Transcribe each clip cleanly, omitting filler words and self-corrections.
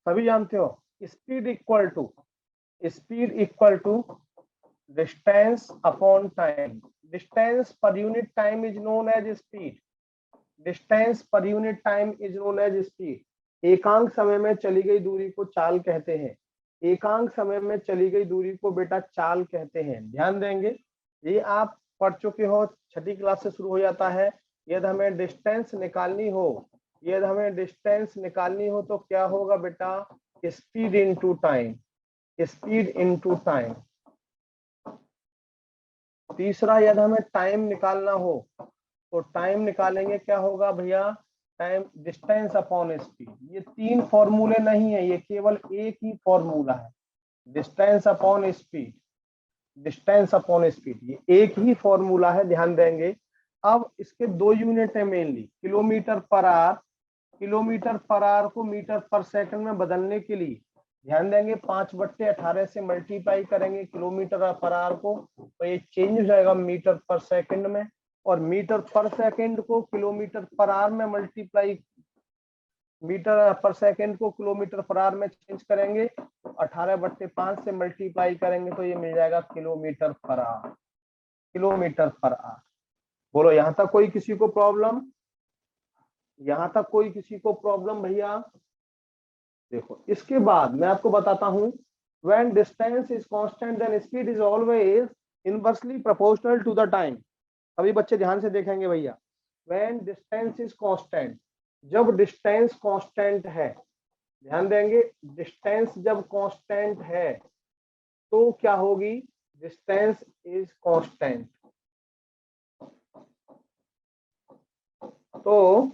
सभी जानते हो। Speed equal to distance upon time. Distance per unit time is known as speed. Distance per unit time is known as speed. एकांक समय में चली गई दूरी को चाल कहते हैं। एकांक समय में चली गई दूरी को बेटा चाल कहते हैं। ध्यान देंगे, ये आप पढ़ चुके हो, छठी क्लास से शुरू हो जाता है। यदि हमें डिस्टेंस निकालनी हो तो क्या होगा बेटा, speed into time. Speed into time. तीसरा, यदि हमें टाइम निकालना हो तो टाइम निकालेंगे, क्या होगा भैया, टाइम डिस्टेंस अपॉन स्पीड। ये तीन फॉर्मूले नहीं है, ये केवल एक ही फॉर्मूला है, distance upon speed. Distance upon speed ये एक ही फॉर्मूला है, ध्यान देंगे। अब इसके दो यूनिट है mainly, kilometre per our. Kilometre per our को मीटर पर सेकंड में बदलने के लिए ध्यान देंगे 5/18 से मल्टीप्लाई करेंगे किलोमीटर पर आवर को, तो ये चेंज हो जाएगा मीटर पर सेकंड में। और मीटर पर सेकंड को किलोमीटर पर आवर में मल्टीप्लाई, मीटर पर सेकंड को किलोमीटर पर आवर में चेंज करेंगे, 18/5 से मल्टीप्लाई करेंगे तो ये मिल जाएगा kilometre per our. Kilometre per our. बोलो यहां तक कोई किसी को प्रॉब्लम? यहां तक कोई किसी को प्रॉब्लम भैया? देखो इसके बाद मैं आपको बताता हूं, when distance is constant then speed is always inversely proportional to the time। अभी बच्चे ध्यान से देखेंगे भैया, when distance is constant, जब डिस्टेंस कांस्टेंट है, ध्यान देंगे, डिस्टेंस जब कांस्टेंट है तो क्या होगी, डिस्टेंस इज कांस्टेंट, तो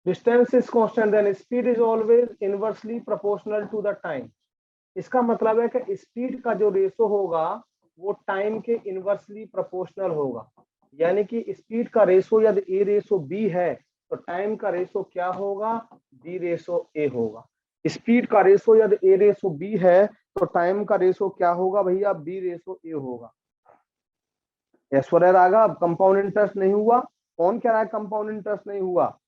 distance is constant then speed is always inversely proportional to the time. इसका मतलब है कि स्पीड का जो रेशो होगा वो टाइम के इनवर्सली प्रोपोर्शनल होगा। यानी कि स्पीड का रेशो यदि ए रेशो बी है तो टाइम का रेशो क्या होगा, बी रेशो ए होगा। स्पीड का रेशो यदि ए रेशो बी है तो टाइम का रेशो क्या होगा भैया, बी रेशो ए होगा। ऐश्वर्या राघव, कंपाउंड इंटरेस्ट नहीं हुआ? कौन कह रहा है कंपाउंड इंटरेस्ट नहीं हुआ?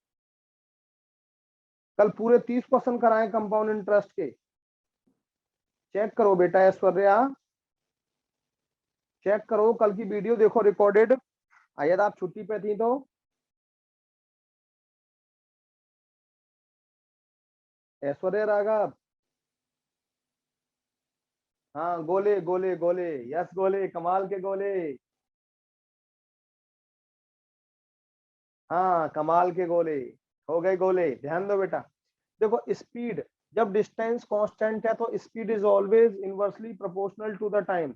कल पूरे 30 क्वेश्चन कराए कंपाउंड इंटरेस्ट के, चेक करो बेटा। ऐश्वर्या चेक करो, कल की वीडियो देखो रिकॉर्डेड। यदि आप छुट्टी पे थी तो ऐश्वर्या राघव, हाँ गोले गोले गोले, यस गोले, कमाल के गोले, हाँ कमाल के गोले, हो गए गोले। ध्यान दो बेटा, देखो स्पीड जब डिस्टेंस कांस्टेंट है तो speed is always inversely proportional to the time.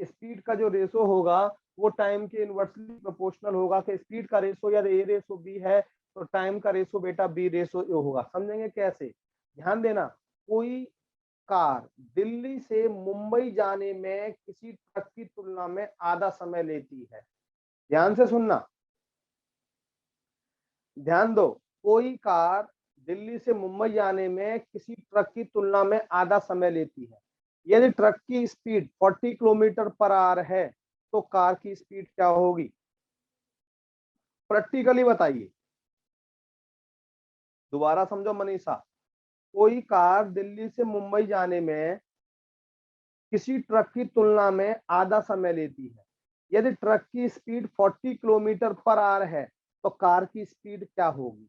Speed का जो रेशो होगा वो टाइम के इनवर्सली प्रोपोर्शनल होगा। कि स्पीड का रेशो या ए रेशो बी है तो टाइम का रेशो बेटा बी रेशो ए होगा। समझेंगे कैसे? ध्यान देना, कोई कार दिल्ली से मुंबई जाने में किसी ट्रक की तुलना में आधा समय लेती है। ध्यान से सुनना, ध्यान दो, कोई कार दिल्ली से मुंबई जाने में किसी ट्रक की तुलना में आधा समय लेती है। यदि ट्रक की स्पीड 40 किलोमीटर पर आवर है तो कार की स्पीड क्या होगी? प्रैक्टिकली बताइए, दोबारा समझो मनीषा। कोई कार दिल्ली से मुंबई जाने में किसी ट्रक की तुलना में आधा समय लेती है। यदि ट्रक की स्पीड 40 किलोमीटर पर आवर है तो कार की स्पीड क्या होगी?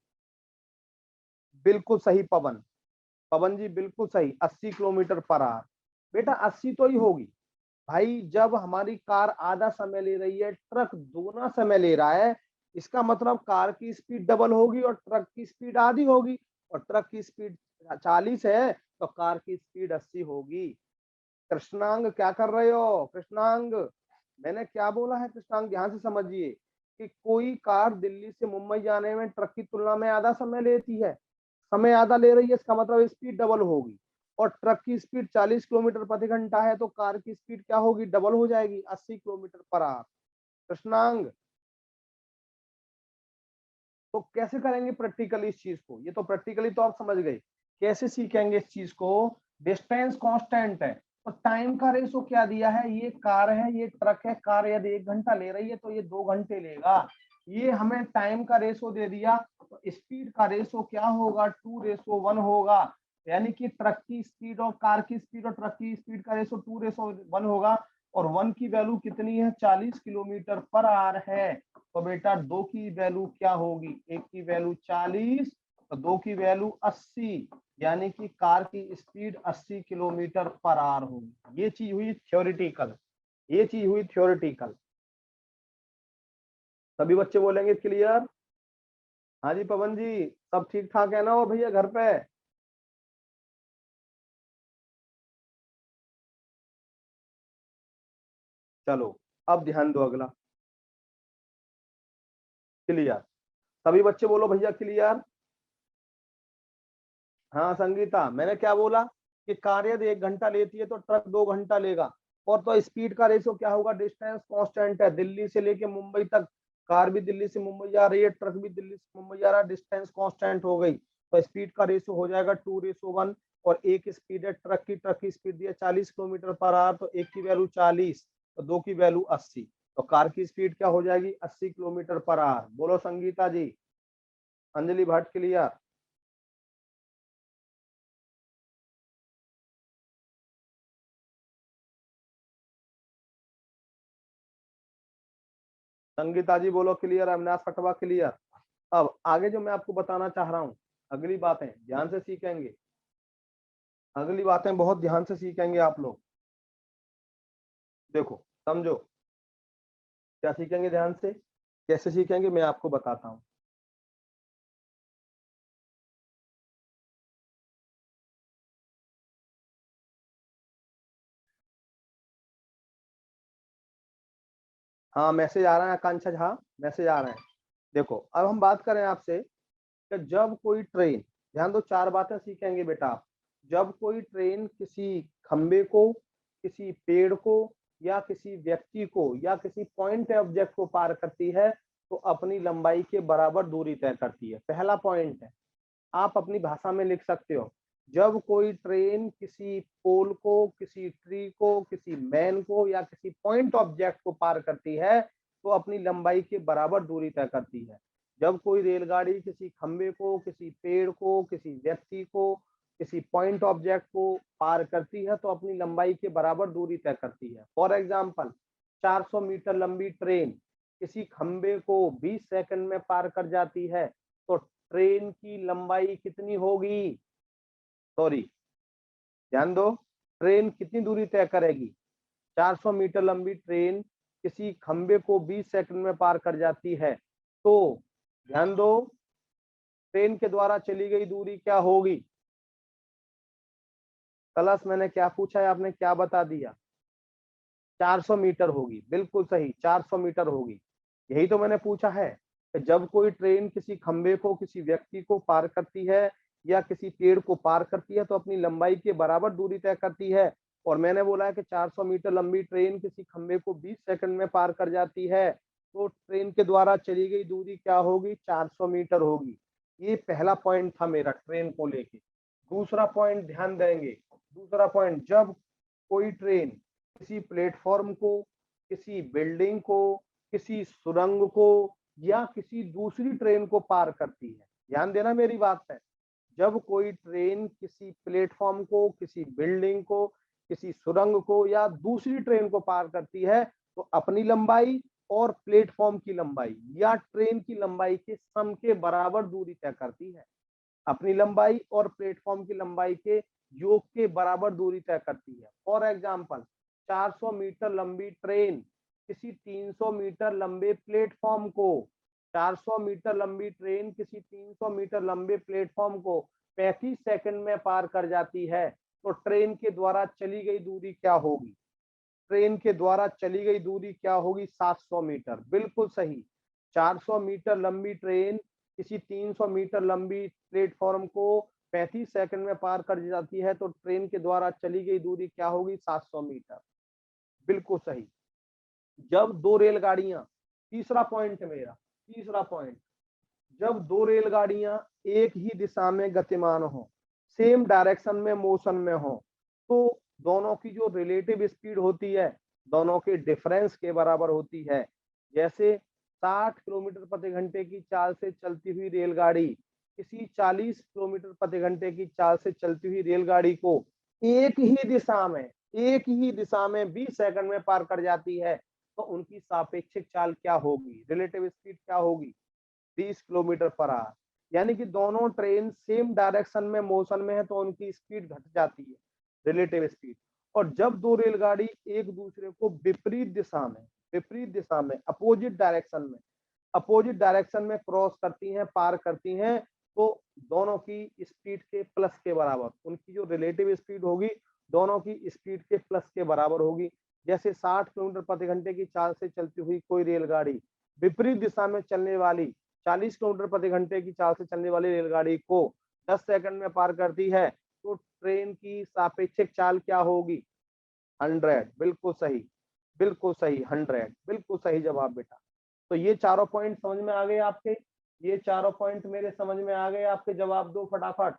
बिल्कुल सही पवन, पवन जी बिल्कुल सही, 80 किलोमीटर पर आवर। बेटा 80 तो ही होगी भाई, जब हमारी कार आधा समय ले रही है, ट्रक दोगुना समय ले रहा है, इसका मतलब कार की स्पीड डबल होगी और ट्रक की स्पीड आधी होगी। और ट्रक की स्पीड 40 है तो कार की स्पीड 80 होगी। कृष्णांग क्या कर रहे हो? कृष्णांग, मैंने क्या बोला है कृष्णांग, ध्यान से समझिए कि कोई कार दिल्ली से मुंबई जाने में ट्रक की तुलना में आधा समय लेती है, समय आधा ले रही है, इसका मतलब स्पीड डबल होगी। और ट्रक की स्पीड 40 किलोमीटर प्रति घंटा है तो कार की स्पीड क्या होगी, डबल हो जाएगी, 80 किलोमीटर पर आवर। कृष्णांग, तो कैसे करेंगे प्रैक्टिकली इस चीज को? ये तो प्रैक्टिकली तो आप समझ गए, कैसे सीखेंगे इस चीज को? डिस्टेंस कांस्टेंट है तो टाइम का रेशो क्या दिया है, ये कार है ये ट्रक है, कार यदि 1 घंटा ले रही है तो ये 2 घंटे लेगा। ये हमें टाइम का रेशो दे दिया, तो स्पीड का रेशो क्या होगा, 2:1 होगा। यानी कि ट्रक की स्पीड और कार की स्पीड और ट्रक की स्पीड का रेशो 2:1 होगा। और 1 की वैल्यू कितनी है, 40 किलोमीटर पर आवर है। तो बेटा 2 की वैल्यू क्या होगी, 1 की वैल्यू 40 तो 2 की वैल्यू 80, यानी कि कार की स्पीड 80 किलोमीटर पर आवर होगी। ये चीज हुई थ्योरेटिकल, ये चीज हुई थ्योरेटिकल। सभी बच्चे बोलेंगे क्लियर। हाँ जी पवन जी, सब ठीक ठाक है ना वो भैया घर पे। चलो अब ध्यान दो अगला। क्लियर, सभी बच्चे बोलो भैया क्लियर। हाँ संगीता, मैंने क्या बोला कि कार यदि 1 घंटा लेती है तो ट्रक 2 घंटा लेगा। और तो स्पीड का रेशो क्या होगा, डिस्टेंस कांस्टेंट है, दिल्ली से लेके मुंबई तक कार भी दिल्ली से मुंबई जा रही है, ट्रक भी दिल्ली से मुंबई जा रहा है, डिस्टेंस कांस्टेंट हो गई, तो स्पीड का रेशो हो जाएगा 2:1। और एक स्पीड है ट्रक की स्पीड दी है 40 किलोमीटर पर आवर, तो एक की वैल्यू 40 तो 2 की वैल्यू 80, तो कार की स्पीड क्या हो जाएगी, 80 किलोमीटर पर आवर। बोलो संगीता जी। अंजलि भट्ट क्लियर। संगीता जी बोलो क्लियर। अविनाश खटवा क्लियर। अब आगे जो मैं आपको बताना चाह रहा हूँ, अगली बातें ध्यान से सीखेंगे, अगली बातें बहुत ध्यान से सीखेंगे आप लोग। देखो समझो क्या सीखेंगे, ध्यान से कैसे सीखेंगे मैं आपको बताता हूँ। हाँ मैसेज आ रहा है आकांक्षा झा, मैसेज आ रहे हैं। देखो अब हम बात करें आपसे कि जब कोई ट्रेन, ध्यान दो 4 बातें सीखेंगे बेटा आप। जब कोई ट्रेन किसी खंबे को, किसी पेड़ को, या किसी व्यक्ति को, या किसी पॉइंट ऑब्जेक्ट को पार करती है तो अपनी लंबाई के बराबर दूरी तय करती है। पहला पॉइंट है, आप अपनी भाषा में लिख सकते हो, जब कोई ट्रेन किसी पोल को, किसी ट्री को, किसी मैन को, या किसी पॉइंट ऑब्जेक्ट को पार करती है तो अपनी लंबाई के बराबर दूरी तय करती है। जब कोई रेलगाड़ी किसी खंबे को, किसी पेड़ को, किसी व्यक्ति को, किसी पॉइंट ऑब्जेक्ट को पार करती है तो अपनी लंबाई के बराबर दूरी तय करती है। फॉर एग्जाम्पल 400 मीटर लंबी ट्रेन किसी खंबे को 20 सेकंड में पार कर जाती है तो ट्रेन की लंबाई कितनी होगी, सॉरी ध्यान दो, ट्रेन कितनी दूरी तय करेगी। 400 मीटर लंबी ट्रेन किसी खंबे को 20 सेकंड में पार कर जाती है तो ध्यान दो ट्रेन के द्वारा चली गई दूरी क्या होगी। कलश मैंने क्या पूछा है, आपने क्या बता दिया, 400 मीटर होगी, बिल्कुल सही 400 मीटर होगी। यही तो मैंने पूछा है कि जब कोई ट्रेन किसी खंबे को, किसी व्यक्ति को पार करती है या किसी पेड़ को पार करती है तो अपनी लंबाई के बराबर दूरी तय करती है। और मैंने बोला है कि 400 मीटर लंबी ट्रेन किसी खंबे को 20 सेकंड में पार कर जाती है तो ट्रेन के द्वारा चली गई दूरी क्या होगी, 400 मीटर होगी। ये पहला पॉइंट था मेरा ट्रेन को लेके। दूसरा पॉइंट ध्यान देंगे, दूसरा पॉइंट, जब कोई ट्रेन किसी प्लेटफॉर्म को, किसी बिल्डिंग को, किसी सुरंग को, या किसी दूसरी ट्रेन को पार करती है, ध्यान देना मेरी बात है, जब कोई ट्रेन किसी प्लेटफॉर्म को, किसी बिल्डिंग को, किसी सुरंग को या दूसरी ट्रेन को पार करती है तो अपनी लंबाई और प्लेटफॉर्म की लंबाई या ट्रेन की लंबाई के सम के बराबर दूरी तय करती है। अपनी लंबाई और प्लेटफॉर्म की लंबाई के योग के बराबर दूरी तय करती है। फॉर एग्जाम्पल 400 मीटर लंबी ट्रेन किसी 300 मीटर लंबे प्लेटफॉर्म को, 400 मीटर लंबी ट्रेन किसी 300 मीटर लंबे प्लेटफॉर्म को 35 सेकंड में पार कर जाती है तो ट्रेन के द्वारा चली गई दूरी क्या होगी, ट्रेन के द्वारा चली गई दूरी क्या होगी, 700 मीटर, बिल्कुल सही। 400 मीटर लंबी ट्रेन किसी 300 मीटर लंबी प्लेटफॉर्म को 35 सेकंड में पार कर जाती है तो ट्रेन के द्वारा चली गई दूरी क्या होगी, 700 मीटर, बिल्कुल सही। जब दो रेलगाड़ियां, तीसरा पॉइंट मेरा, तीसरा पॉइंट, जब दो रेलगाड़ियां एक ही दिशा में गतिमान हो, सेम डायरेक्शन में मोशन में हो, तो दोनों की जो रिलेटिव स्पीड होती है दोनों के डिफरेंस के बराबर होती है। जैसे 60 किलोमीटर प्रति घंटे की चाल से चलती हुई रेलगाड़ी किसी 40 किलोमीटर प्रति घंटे की चाल से चलती हुई रेलगाड़ी को एक ही दिशा में 20 सेकंड में पार कर जाती है, तो उनकी सापेक्षिक चाल क्या होगी, रिलेटिव स्पीड क्या होगी, 20 किलोमीटर पर आवर। यानी कि दोनों ट्रेन सेम डायरेक्शन में मोशन में है तो उनकी स्पीड घट जाती है, रिलेटिव स्पीड। और जब दो रेलगाड़ी एक दूसरे को विपरीत दिशा में अपोजिट डायरेक्शन में क्रॉस करती हैं, पार करती हैं, तो दोनों की स्पीड के प्लस के बराबर, उनकी जो रिलेटिव स्पीड होगी दोनों की स्पीड के प्लस के बराबर होगी। जैसे 60 किलोमीटर प्रति घंटे की चाल से चलती हुई कोई रेलगाड़ी विपरीत दिशा में चलने वाली 40 किलोमीटर प्रति घंटे की चाल से चलने वाली रेलगाड़ी को 10 सेकंड में पार करती है, तो ट्रेन की सापेक्षिक चाल क्या होगी, 100। बिल्कुल सही 100, बिल्कुल सही जवाब बेटा। तो ये चारों पॉइंट समझ में आ गए आपके, ये चारों पॉइंट मेरे समझ में आ गए आपके, जवाब दो फटाफट।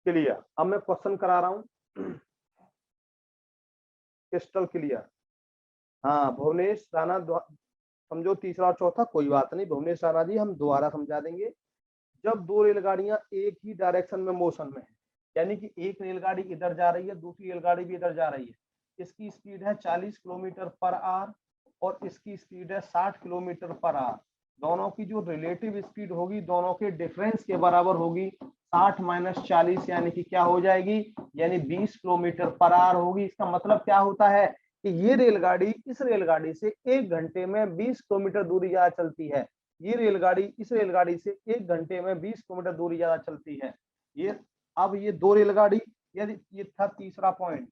क्लियर। अब मैं क्वेश्चन करा रहा हूं, क्रिस्टल क्लियर। हाँ भुवनेश राणा, समझो तीसरा और चौथा कोई बात नहीं, भुवनेश राणा जी हम दोबारा समझा देंगे। जब दो रेलगाड़ियां एक ही डायरेक्शन में मोशन में है, यानी कि एक रेलगाड़ी इधर जा रही है, दूसरी रेलगाड़ी भी इधर जा रही है, इसकी स्पीड है 40 किलोमीटर पर आवर और इसकी स्पीड है 60 किलोमीटर पर आवर। दोनों की जो रिलेटिव स्पीड होगी दोनों के डिफरेंस के बराबर होगी, 60 माइनस 40 यानी कि क्या हो जाएगी, यानी 20 किलोमीटर पर आवर होगी। इसका मतलब क्या होता है कि ये रेलगाड़ी इस रेलगाड़ी से 1 घंटे में 20 किलोमीटर दूरी ज्यादा चलती है, ये रेलगाड़ी इस रेलगाड़ी से 1 घंटे में 20 किलोमीटर दूरी ज्यादा चलती है। ये अब ये दो रेलगाड़ी, यदि ये था तीसरा पॉइंट।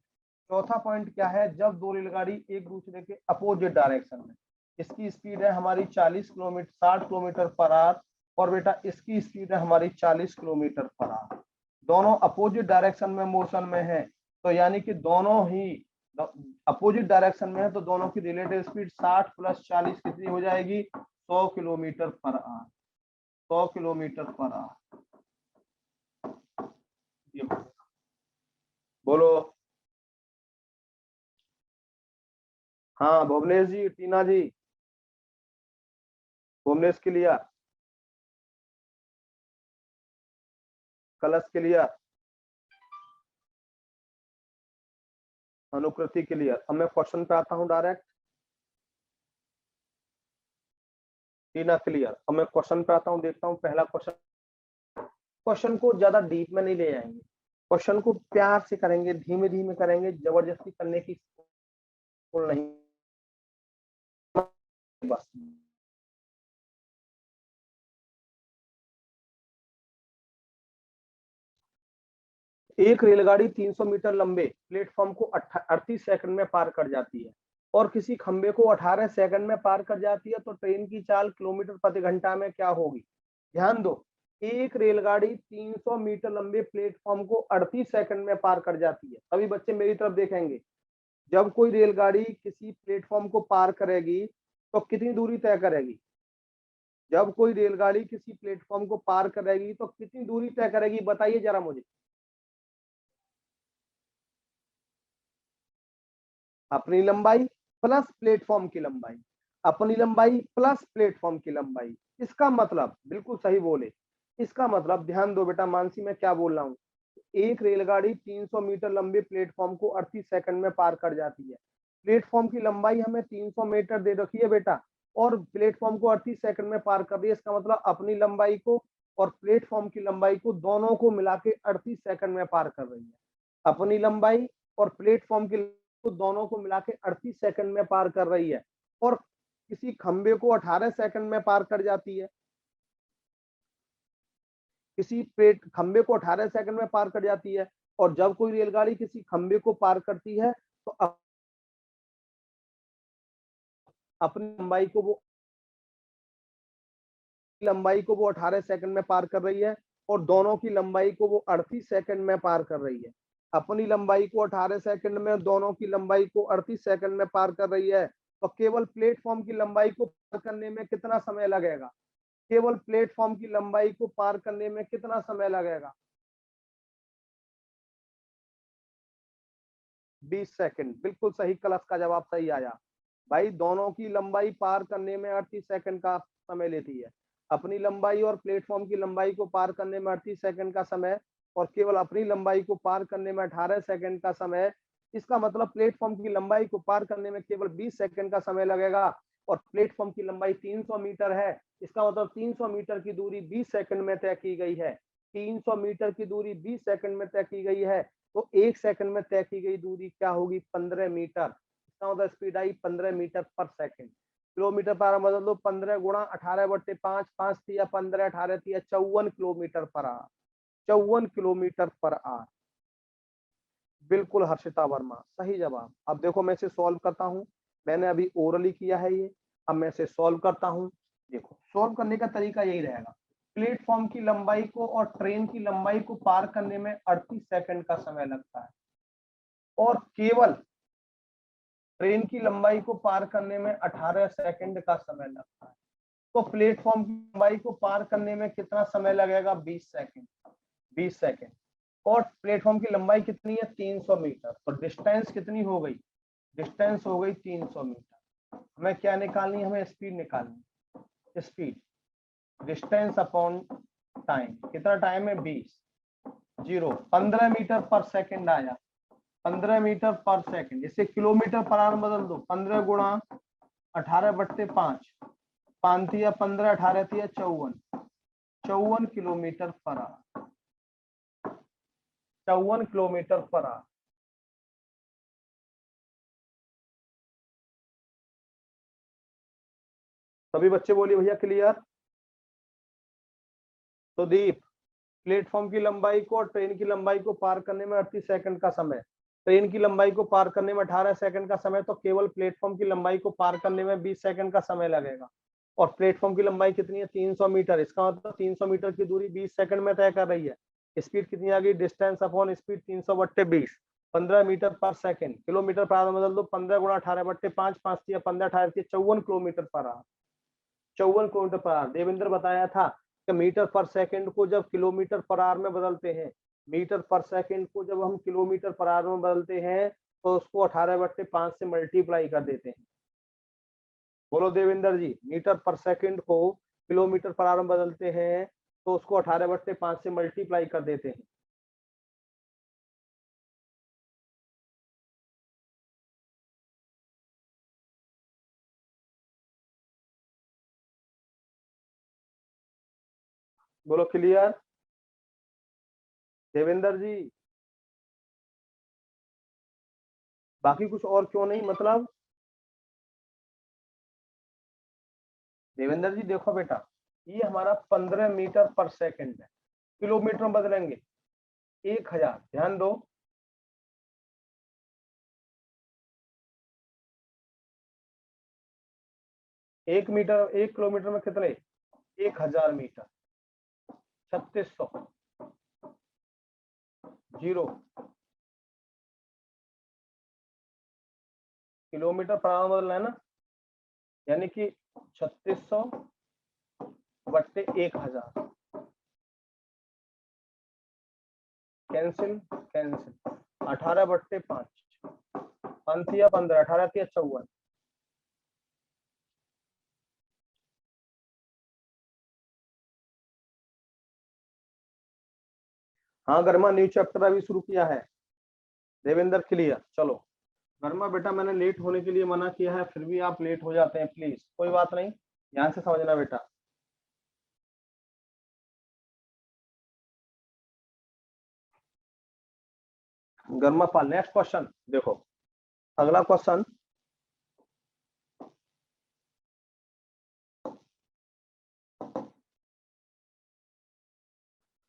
चौथा पॉइंट क्या है, जब दो रेलगाड़ी एक दूसरे के अपोजिट डायरेक्शन में, इसकी स्पीड है हमारी 40 किलोमीटर 60 किलोमीटर पर आवर और बेटा इसकी स्पीड है हमारी 40 किलोमीटर पर आवर, दोनों अपोजिट डायरेक्शन में मोशन में है, तो यानी कि दोनों ही अपोजिट डायरेक्शन में है, तो दोनों की रिलेटिव स्पीड 60 प्लस 40 कितनी हो जाएगी, 100 kilometre per our, 100 kilometre per our. बोलो। हाँ भुवनेश जी, टीना जी, भुवनेश क्लियर, कलश क्लियर, अनुकृति क्लियर। अब मैं क्वेश्चन पे आता हूं डायरेक्ट। टीना क्लियर। अब मैं क्वेश्चन पे आता हूं, देखता हूं पहला क्वेश्चन। क्वेश्चन को ज्यादा डीप में नहीं ले जाएंगे, क्वेश्चन को प्यार से करेंगे, धीमे धीमे करेंगे, जबरदस्ती करने की नहीं, बस। एक रेलगाड़ी 300 मीटर लंबे प्लेटफॉर्म को 38 सेकंड में पार कर जाती है और किसी खंबे को 18 सेकंड में पार कर जाती है, तो ट्रेन की चाल किलोमीटर प्रति घंटा में क्या होगी। ध्यान दो, एक रेलगाड़ी 300 मीटर लंबे प्लेटफॉर्म को 38 सेकंड में पार कर जाती है। अभी बच्चे मेरी तरफ देखेंगे, जब कोई रेलगाड़ी किसी प्लेटफॉर्म को पार करेगी तो कितनी दूरी तय करेगी, जब कोई रेलगाड़ी किसी प्लेटफॉर्म को पार करेगी तो कितनी दूरी तय करेगी, बताइए जरा मुझे। अपनी लंबाई प्लस प्लेटफॉर्म की लंबाई, अपनी लंबाई प्लस प्लेटफॉर्म की लंबाई। इसका मतलब बिल्कुल सही बोले, इसका मतलब ध्यान दो बेटा मानसी मैं क्या बोल रहा हूँ, एक रेलगाड़ी 300 मीटर लंबे प्लेटफॉर्म को 38 सेकंड में पार कर जाती है। प्लेटफॉर्म की लंबाई हमें 300 मीटर दे रखी है बेटा और प्लेटफॉर्म को 38 सेकंड में पार कर रही है। इसका मतलब अपनी लंबाई को और प्लेटफॉर्म की लंबाई को दोनों को मिला के 38 सेकंड में पार कर रही है। अपनी लंबाई और प्लेटफॉर्म की तो दोनों को मिला के 38 सेकंड में पार कर रही है और किसी खंबे को 18 सेकंड में पार कर जाती है, किसी पेट खंबे को 18 सेकंड में पार कर जाती है। और जब कोई रेलगाड़ी किसी खंबे को पार करती है तो अपनी लंबाई को वो 18 सेकंड में पार कर रही है और दोनों की लंबाई को वो 38 सेकंड में पार कर रही है। अपनी लंबाई को 18 सेकंड में, दोनों की लंबाई को 38 सेकंड में पार कर रही है, तो केवल प्लेटफॉर्म की लंबाई को पार करने में कितना समय लगेगा, केवल प्लेटफॉर्म की लंबाई को पार करने में कितना समय लगेगा, 20 सेकंड, बिल्कुल सही, क्लास का जवाब सही आया भाई। दोनों की लंबाई पार करने में 38 सेकंड का समय लेती है। अपनी लंबाई और प्लेटफॉर्म की लंबाई को पार करने में 38 सेकंड का समय, और केवल अपनी लंबाई को पार करने में 18 सेकंड का समय। इसका मतलब प्लेटफॉर्म की लंबाई को पार करने में केवल 20 सेकंड का समय लगेगा, और प्लेटफॉर्म की लंबाई 300 मीटर है। इसका मतलब 300 मीटर की दूरी 20 सेकंड में तय की गई है। 300 मीटर की दूरी 20 सेकंड में तय की गई है, तो 1 सेकंड में तय की गई दूरी क्या होगी? 15 मीटर। इसका मतलब स्पीड आई 15 मीटर पर सेकंड। किलोमीटर पर आवर बदल दो, 15 गुणा 18/5, 5 तिया 15, 18 तिया 54 kilometre per our, 54 kilometre per our. बिल्कुल हर्षिता वर्मा, सही जवाब। अब देखो मैं इसे सॉल्व करता हूँ, मैंने अभी ओरली किया है ये, अब मैं इसे सॉल्व करता हूँ। देखो सॉल्व करने का तरीका यही रहेगा, प्लेटफॉर्म की लंबाई को और ट्रेन की लंबाई को पार करने में 38 सेकंड का समय लगता है, और केवल ट्रेन की लंबाई को पार करने में 18 सेकंड का समय लगता है। तो प्लेटफॉर्म की लंबाई को पार करने में कितना समय लगेगा? 20 सेकंड, 20 सेकंड। और प्लेटफॉर्म की लंबाई कितनी है? 300 मीटर। तो डिस्टेंस कितनी हो गई? डिस्टेंस हो गई 300 मीटर। हमें क्या निकालनी है? हमें स्पीड निकालनी। स्पीड डिस्टेंस अपॉन टाइम, कितना टाइम है? 20, 15 मीटर पर सेकंड आया, 15 मीटर पर सेकंड। इसे किलोमीटर पर आवर बदल दो, 15 गुणा 18/5, 5 तिया 15, 18 तिया 54, 54 kilometre per our, 54 kilometre per our. सभी बच्चे बोलिए भैया क्लियर। तो दीप, प्लेटफॉर्म की लंबाई को और ट्रेन की लंबाई को पार करने में 38 सेकंड का समय, ट्रेन की लंबाई को पार करने में 18 सेकंड का समय, तो केवल प्लेटफॉर्म की लंबाई को पार करने में 20 सेकंड का समय लगेगा। और प्लेटफॉर्म की लंबाई कितनी है? 300 मीटर। इसका मतलब 300 मीटर की दूरी 20 सेकंड में तय कर रही है। स्पीड कितनी आ गई? डिस्टेंस अपॉन स्पीड, 300/20, 15 मीटर पर सेकंड। किलोमीटर पर आवर बदल दो, 15 गुणा 18/5, 5 तिया 15, 18 तिया 54 kilometre per our, 54 kilometre per our. Devendra बताया था कि मीटर पर सेकंड को जब किलोमीटर पर आवर में बदलते हैं, मीटर पर सेकंड को जब हम किलोमीटर पर आवर में बदलते हैं, तो उसको 18/5 से मल्टीप्लाई कर देते हैं। बोलो देवेंद्र जी, मीटर पर सेकंड को किलोमीटर पर आवर में बदलते हैं, तो उसको 18/5 से मल्टीप्लाई कर देते हैं। बोलो क्लियर देवेंद्र जी। बाकी कुछ और क्यों नहीं मतलब? देवेंद्र जी देखो बेटा, ये हमारा 15 मीटर पर सेकंड है, किलोमीटर में बदलेंगे 1000। ध्यान दो, 1 मीटर, 1 किलोमीटर में कितने? 1000 मीटर। 3600, 0 किलोमीटर पर आवर बदलना है ना, यानी कि 3600/1000। कैंसिल कैंसिल, 18/5, 5 तिया 15, 18 तिया 54। हाँ गर्मा, न्यू चैप्टर अभी शुरू किया है। देवेंद्र क्लियर। चलो गर्मा बेटा, मैंने लेट होने के लिए मना किया है, फिर भी आप लेट हो जाते हैं, प्लीज कोई बात नहीं, ध्यान से समझना बेटा। गर्मा पाल, नेक्स्ट क्वेश्चन देखो, अगला क्वेश्चन।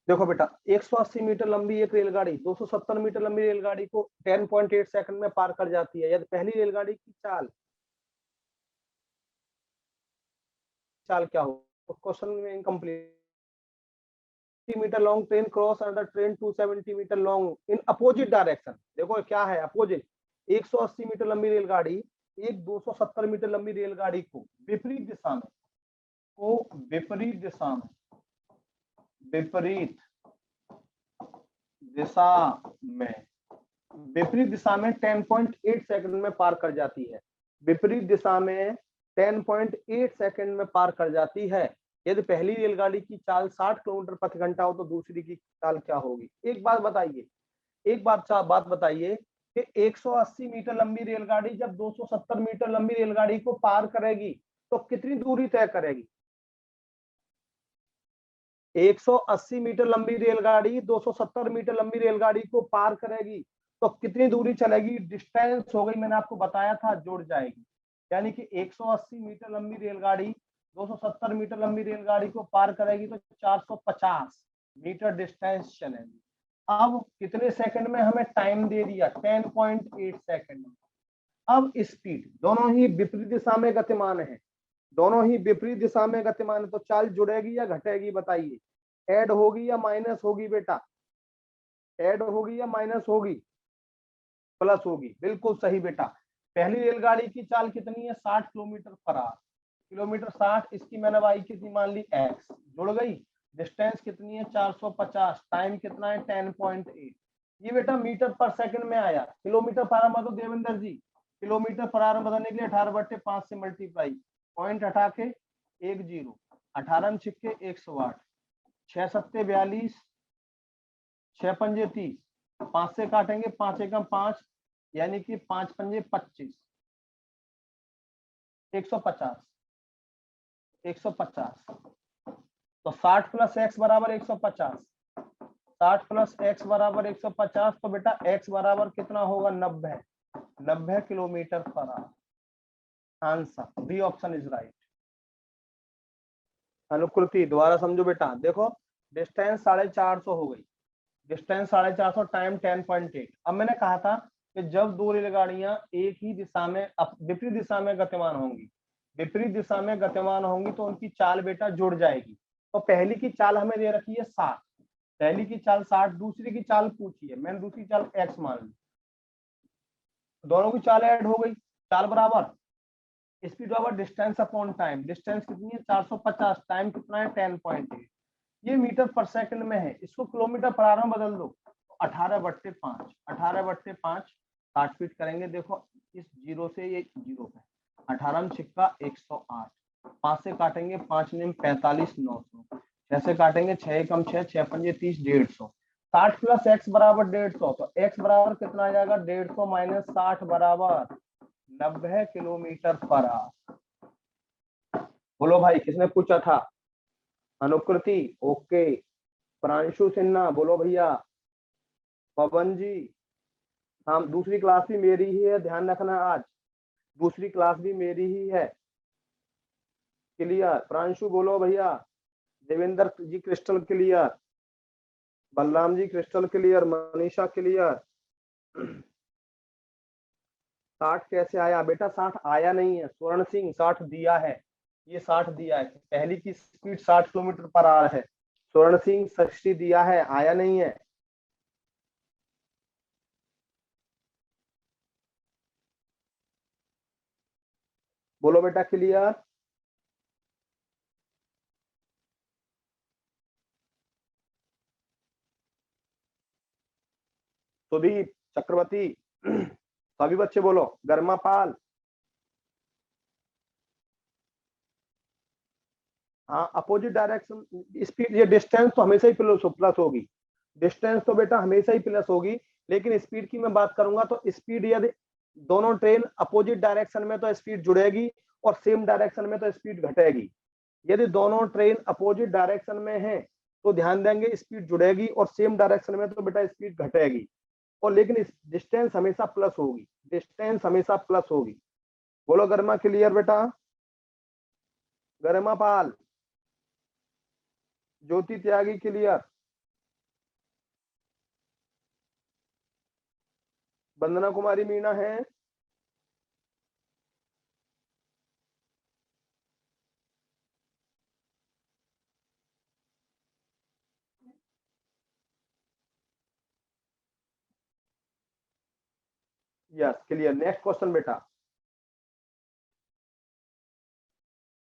देखो बेटा, 180 मीटर लंबी एक रेलगाड़ी 270 मीटर लंबी रेलगाड़ी को 10.8 सेकंड में पार कर जाती है, यदि पहली रेलगाड़ी की चाल चाल क्या हो? क्वेश्चन में incomplete. Metre long train cross another train 270 metre long in opposite direction. देखो क्या है अपोजिट? 180 मीटर लंबी रेलगाड़ी एक 270 मीटर लंबी रेलगाड़ी को विपरीत दिशा में, को विपरीत दिशा में, विपरीत दिशा में विपरीत दिशा में 10.8 सेकंड में पार कर जाती है। विपरीत दिशा में 10.8 सेकंड में पार कर जाती है। यदि पहली रेलगाड़ी की चाल 60 किलोमीटर प्रति घंटा हो तो दूसरी की चाल क्या होगी? एक बात बताइए, एक बात बताइए कि 180 मीटर लंबी रेलगाड़ी जब 270 मीटर लंबी रेलगाड़ी को पार करेगी तो कितनी दूरी तय करेगी? 180 मीटर लंबी रेलगाड़ी 270 मीटर लंबी रेलगाड़ी को पार करेगी तो कितनी दूरी चलेगी? डिस्टेंस हो गई, मैंने आपको बताया था, जुड़ जाएगी। यानी कि 180 मीटर लंबी रेलगाड़ी 270 मीटर लंबी रेलगाड़ी को पार करेगी तो 450 मीटर डिस्टेंस चलेगी। अब कितने सेकंड में हमें टाइम दे दिया? 10.8 सेकंड में। अब स्पीड, दोनों ही विपरीत दिशा में गतिमान है, दोनों ही विपरीत दिशा में गतिमान है, तो चाल जुड़ेगी या घटेगी बताइए? ऐड होगी या माइनस होगी बेटा? ऐड होगी या माइनस होगी? प्लस होगी। बिल्कुल सही बेटा। पहली रेलगाड़ी की चाल कितनी है? 60 किलोमीटर पर आवर। किलोमीटर 60, इसकी मैंने वाई कितनी मान ली? एक्स। जुड़ गई। डिस्टेंस कितनी है? 450। टाइम कितना है? 10.8। ये बेटा मीटर पर सेकंड में आया। किलोमीटर पर आवर मतलब देवेंद्र जी, किलोमीटर पर आवर बदलने के लिए 18/5 से मल्टीप्लाई, पॉइंट हटा के 1 0, 18 छिक्के 108, 6 सत्ते 42, 6 पंजे 30, 5 से काटेंगे 5 एकम 5, यानी कि 5 पंजे 25, 150, 150। तो 60 प्लस एक्स बराबर 150, 60 प्लस एक्स बराबर 150। तो बेटा एक्स बराबर कितना होगा? 90 kilometre per hour. Answer B option is right. Anukriti दोबारा समझो बेटा, देखो डिस्टेंस 450 हो गई, डिस्टेंस 450, टाइम 10.8। अब मैंने कहा था कि जब दो रेलगाड़ियां एक ही दिशा में विपरीत दिशा में गतिमान होंगी, विपरीत दिशा में गतिमान होंगी तो उनकी चाल बेटा जुड़ जाएगी। तो पहली की चाल हमें दे रखी है 60, पहली की चाल 60, दूसरी की चाल पूछी है, मैंने दूसरी चाल x मान ली, दोनों की चाल ऐड हो गई, चाल बराबर स्पीड बराबर डिस्टेंस अपॉन टाइम। डिस्टेंस कितनी है? 450, टाइम कितना है? 10.8। ये मीटर पर सेकंड में है, इसको किलोमीटर पर आवर में बदल दो, 18/5, 18/5 60 फीट करेंगे। देखो इस जीरो से ये जीरो पे, 18 छिक्का 108, 5 से काटेंगे 5 निम 45, 900, 6 से काटेंगे 6 एकम 6, 6 पंजे 30, 150। 60 प्लस एक्स बराबर 150, तो एक्स बराबर कितना आ जाएगा? 150 माइनस 60 बराबर 90 किलोमीटर पर आवर। बोलो भाई किसने पूछा था? अनुकृति, ओके। प्रांशु सिन्हा, बोलो भैया। पवन जी, हाँ दूसरी क्लास भी मेरी ही है, ध्यान रखना, आज दूसरी क्लास भी मेरी ही है। क्लियर? प्रांशु बोलो भैया। देवेंद्र जी crystal clear, Balram ji crystal clear, Manisha clear. 60 कैसे आया बेटा? 60 आया नहीं है, स्वर्ण सिंह 60 दिया है, ये 60 दिया है, पहली की स्पीड 60 किलोमीटर पर आवर है। स्वर्ण सिंह 60 दिया है, आया नहीं है। बोलो बेटा क्लियर। सुदीप चक्रवर्ती, सभी बच्चे बोलो। गर्मापाल, हाँ अपोजिट डायरेक्शन स्पीड, ये डिस्टेंस तो हमेशा ही प्लस होगी, डिस्टेंस तो बेटा हमेशा ही प्लस होगी, लेकिन स्पीड की मैं बात करूंगा तो स्पीड यदि दोनों ट्रेन अपोजिट डायरेक्शन में तो स्पीड जुड़ेगी और सेम डायरेक्शन में तो स्पीड घटेगी। यदि दोनों ट्रेन अपोजिट डायरेक्शन में है तो ध्यान देंगे स्पीड जुड़ेगी और सेम डायरेक्शन में तो बेटा स्पीड घटेगी, और लेकिन डिस्टेंस हमेशा प्लस होगी, डिस्टेंस हमेशा प्लस होगी। बोलो गर्मा क्लियर बेटा। गरिमा पाल, ज्योति त्यागी क्लियर, वंदना कुमारी मीणा है, यस क्लियर। नेक्स्ट क्वेश्चन बेटा,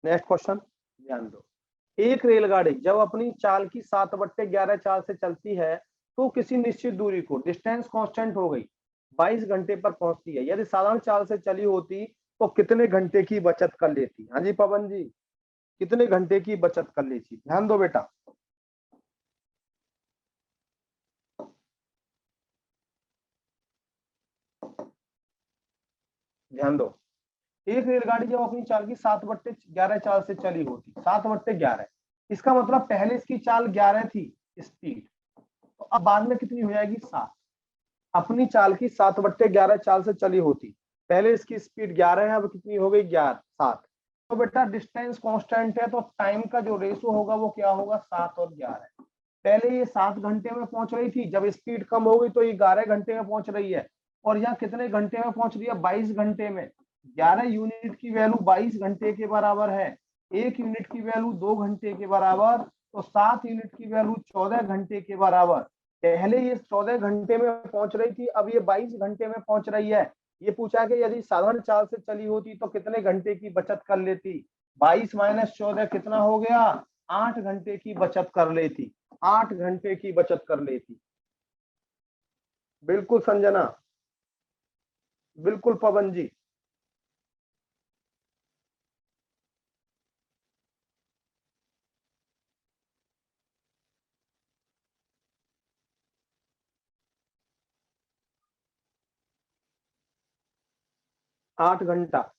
नेक्स्ट क्वेश्चन ध्यान दो। एक रेलगाड़ी जब अपनी चाल की 7/11 चाल से चलती है तो किसी निश्चित दूरी को, डिस्टेंस कांस्टेंट हो गई, 22 घंटे पर पहुंचती है। यदि साधारण चाल से चली होती तो कितने घंटे की बचत कर लेती? हाँ जी पवन जी, कितने घंटे की बचत कर लेती? ध्यान दो बेटा। ध्यान दो, एक रेलगाड़ी जब अपनी चाल की 7/11 चाल से चली होती, 7/11, इसका मतलब पहले इसकी चाल 11 थी स्पीड, तो अब बाद में कितनी हो जाएगी? 7। अपनी चाल की 7/11 चाल से चली होती, पहले इसकी स्पीड 11 है, अब कितनी हो गई? 7। तो बेटा डिस्टेंस कांस्टेंट है, तो टाइम का जो रेशो होगा वो क्या होगा? 7 और 11। पहले ये 7 घंटे में पहुंच रही थी, जब स्पीड कम हो गई तो ये 11 घंटे में पहुंच रही है, और यहाँ कितने घंटे में पहुंच रही है? 22 घंटे में। 11 यूनिट की वैल्यू 22 घंटे के बराबर है, 1 यूनिट की वैल्यू 2 घंटे के बराबर, तो 7 यूनिट की वैल्यू 14 घंटे के बराबर। पहले ये 14 घंटे में पहुंच रही थी, अब ये 22 घंटे में पहुंच रही है। ये पूछा कि यदि साधारण चाल से चली होती तो कितने घंटे की बचत कर लेती? 22 - 14 कितना हो गया? 8 घंटे की बचत कर लेती। 8 घंटे की बचत कर लेती। बिल्कुल संजना, बिल्कुल पवन जी। 8 घंटा।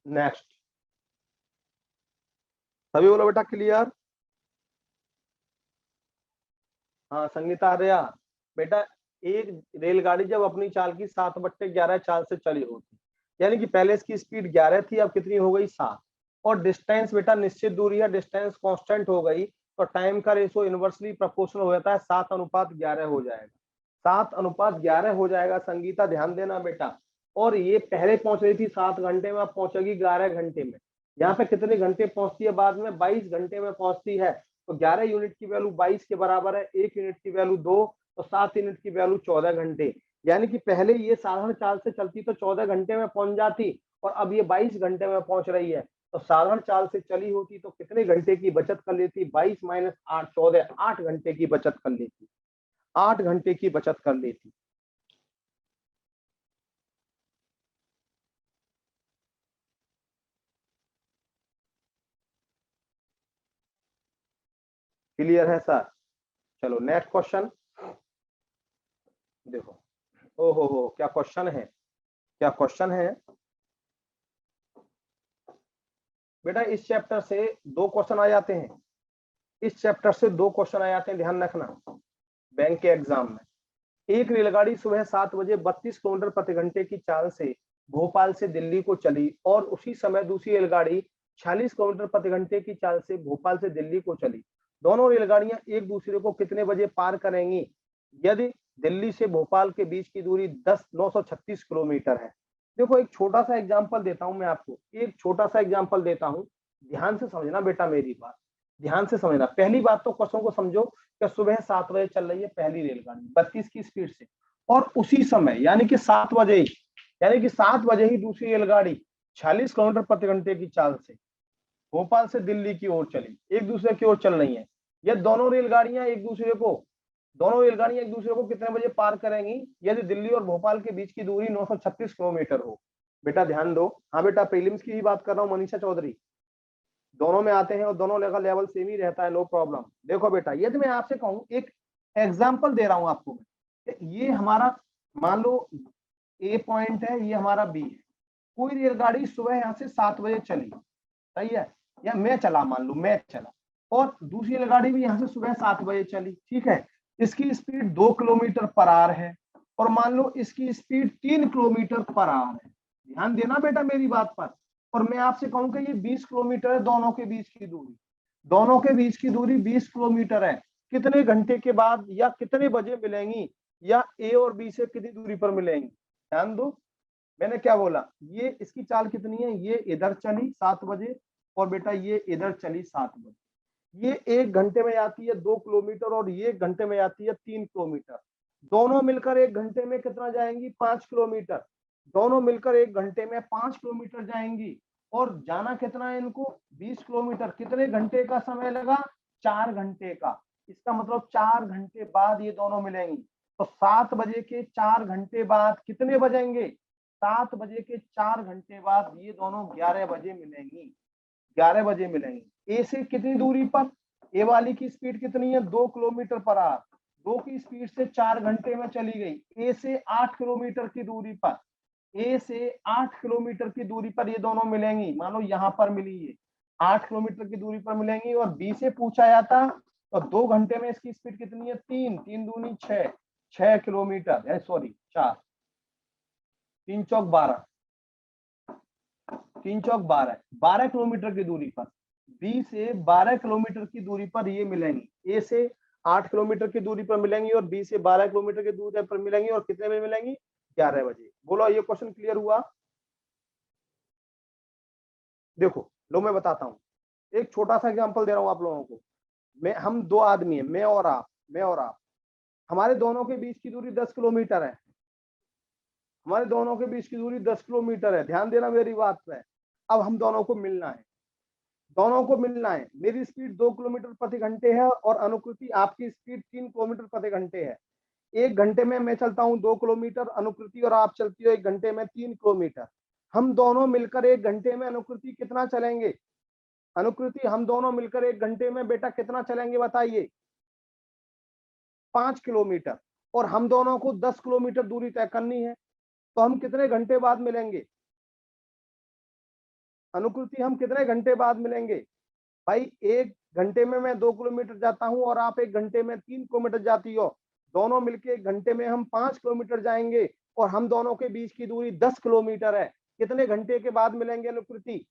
नेक्स्ट, सभी बोलो बेटा क्लियर। हाँ संगीता आर्या, बेटा एक रेलगाड़ी जब अपनी चाल की 7/11 चाल से चली होती, यानी कि पहले इसकी स्पीड 11 थी, अब कितनी हो गई? 7। और डिस्टेंस बेटा निश्चित दूरी है, डिस्टेंस कांस्टेंट हो गई, तो टाइम का रेशो इनवर्सली प्रोपोर्शनल हो जाता है, 7:11 हो जाएगा। 7:11 हो जाएगा संगीता, ध्यान देना बेटा। और ये पहले पहुंच रही थी 7 घंटे में, अब पहुंचेगी 11 घंटे में। यहाँ पे कितने घंटे पहुंचती है? बाद में 22 घंटे में पहुंचती है। तो 11 यूनिट की वैल्यू 22 के बराबर है, 1 यूनिट की वैल्यू 2, तो 7 यूनिट की वैल्यू 14 घंटे। यानी कि पहले ये साधारण चाल से चलती तो 14 घंटे में पहुंच जाती, और अब ये 22 घंटे में पहुंच रही है। तो साधारण चाल से चली होती तो कितने घंटे की बचत कर लेती? 22 - 8 14, 8 घंटे की बचत कर लेती। 8 घंटे की बचत कर लेती। क्लियर है सर? चलो नेक्स्ट क्वेश्चन देखो। ओ हो, क्या क्वेश्चन है, क्या क्वेश्चन है बेटा। इस चैप्टर से 2 क्वेश्चन आ जाते हैं, इस चैप्टर से 2 क्वेश्चन आ जाते हैं, ध्यान रखना बैंक के एग्जाम में। एक रेलगाड़ी सुबह 7 बजे 32 किलोमीटर प्रति घंटे की चाल से भोपाल से दिल्ली को चली, और उसी समय दूसरी रेलगाड़ी 46 किलोमीटर प्रति घंटे की चाल से भोपाल से दिल्ली को चली। दोनों रेलगाड़ियां एक दूसरे को कितने बजे पार करेंगी यदि दिल्ली से भोपाल के बीच की दूरी 936 किलोमीटर है? देखो एक छोटा सा एग्जाम्पल देता हूं मैं आपको, एक छोटा सा एग्जाम्पल देता हूं, ध्यान से समझना बेटा मेरी बात, ध्यान से समझना। पहली बात तो क्वेश्चन को समझो कि सुबह 7 बजे चल रही है पहली रेलगाड़ी 32 की स्पीड से, और उसी समय यानी कि 7 बजे ही, यानी कि 7 बजे ही दूसरी रेलगाड़ी 46 किलोमीटर प्रति घंटे की चाल से भोपाल से दिल्ली की ओर चली, एक दूसरे की ओर चल रही है। ये दोनों रेलगाड़ियां एक दूसरे को कितने बजे पार करेंगी यदि दिल्ली और भोपाल के बीच की दूरी 936 किलोमीटर हो? बेटा ध्यान दो। हाँ बेटा प्रीलिम्स की ही बात कर रहा हूँ मनीषा चौधरी, दोनों में आते हैं और दोनों का लेवल सेम ही रहता है, नो प्रॉब्लम। देखो बेटा यदि मैं आपसे कहूँ, एक एग्जाम्पल दे रहा हूं आपको मैं, ये हमारा मान लो ए पॉइंट है, ये हमारा बी है। कोई रेलगाड़ी सुबह यहाँ से 7 बजे चली, सही है, या मैं चला, मान लो मैं चला, और दूसरी रेलगाड़ी भी यहाँ से सुबह 7 बजे चली, ठीक है। इसकी स्पीड 2 किलोमीटर पर आवर है, और मान लो इसकी स्पीड 3 किलोमीटर पर आवर है। ध्यान देना बेटा मेरी बात पर। और मैं आपसे कहूं कि ये 20 किलोमीटर है दोनों के बीच की दूरी, दोनों के बीच की दूरी 20 किलोमीटर है। कितने घंटे के बाद या कितने बजे मिलेंगी, या ए और बी से कितनी दूरी पर मिलेंगी? ध्यान दो, मैंने क्या बोला, ये इसकी चाल कितनी है, ये इधर चली 7 बजे, और बेटा ये इधर चली 7 बजे। ये 1 घंटे में आती है 2 किलोमीटर और ये 1 घंटे में आती है 3 किलोमीटर। दोनों मिलकर 1 घंटे में कितना जाएंगी? 5 किलोमीटर। दोनों मिलकर 1 घंटे में 5 किलोमीटर जाएंगी और जाना कितना है इनको? 20 किलोमीटर। कितने घंटे का समय लगा? 4 घंटे का। इसका मतलब 4 घंटे बाद ये दोनों मिलेंगी। तो 7 बजे के 4 घंटे बाद कितने बजेंगे? 7 बजे के 4 घंटे बाद ये दोनों 11 बजे मिलेंगी। 11 बजे मिलेंगी। ए से कितनी दूरी पर? ए वाली की स्पीड कितनी है? 2 किलोमीटर पर आवर। 2 की स्पीड से 4 घंटे में चली गई। ए से 8 किलोमीटर की दूरी पर, ए से 8 किलोमीटर की दूरी पर ये दोनों मिलेंगी। मानो यहाँ पर मिली ये 8 किलोमीटर की दूरी पर मिलेंगी। और बी से पूछा जाता तो 2 घंटे में इसकी स्पीड कितनी है? 3, 3 दूनी 6, 6 किलोमीटर, सॉरी 4, 3 चौक 12, 3 चौक 12, 12 किलोमीटर की दूरी पर, बी से 12 किलोमीटर की दूरी पर ये मिलेंगी। ए से 8 किलोमीटर की दूरी पर मिलेंगी और बी से 12 किलोमीटर की दूरी पर मिलेंगी। और कितने बजे मिलेंगी? 11 बजे। बोलो ये क्वेश्चन क्लियर हुआ? देखो लो मैं बताता हूँ, एक छोटा सा एग्जांपल दे रहा हूँ आप लोगों को। हम 2 आदमी हैं, मैं और आप। हमारे दोनों के बीच की दूरी 10 किलोमीटर है। हमारे दोनों के बीच की दूरी 10 किलोमीटर है। ध्यान देना मेरी बात पे। अब हम दोनों को मिलना है। दोनों को मिलना है। मेरी स्पीड 2 किलोमीटर प्रति घंटे है और अनुकृति आपकी स्पीड 3 किलोमीटर प्रति घंटे है। 1 घंटे में मैं चलता हूं 2 किलोमीटर अनुकृति और आप चलती हो 1 घंटे में 3 किलोमीटर। हम दोनों मिलकर 1 घंटे में अनुकृति कितना चलेंगे? अनुकृति हम दोनों मिलकर 1 घंटे में बेटा कितना चलेंगे बताइए? 5 किलोमीटर। और हम दोनों को 10 किलोमीटर दूरी तय करनी है। तो हम कितने घंटे बाद मिलेंगे? अनुकृति हम कितने घंटे बाद मिलेंगे? भाई 1 घंटे में मैं 2 किलोमीटर जाता हूं और आप 1 घंटे में 3 किलोमीटर जाती हो। दोनों मिलके 1 घंटे में हम 5 किलोमीटर जाएंगे और हम दोनों के बीच की दूरी 10 किलोमीटर है। कितने घंटे के बाद मिलेंगे अनुकृति?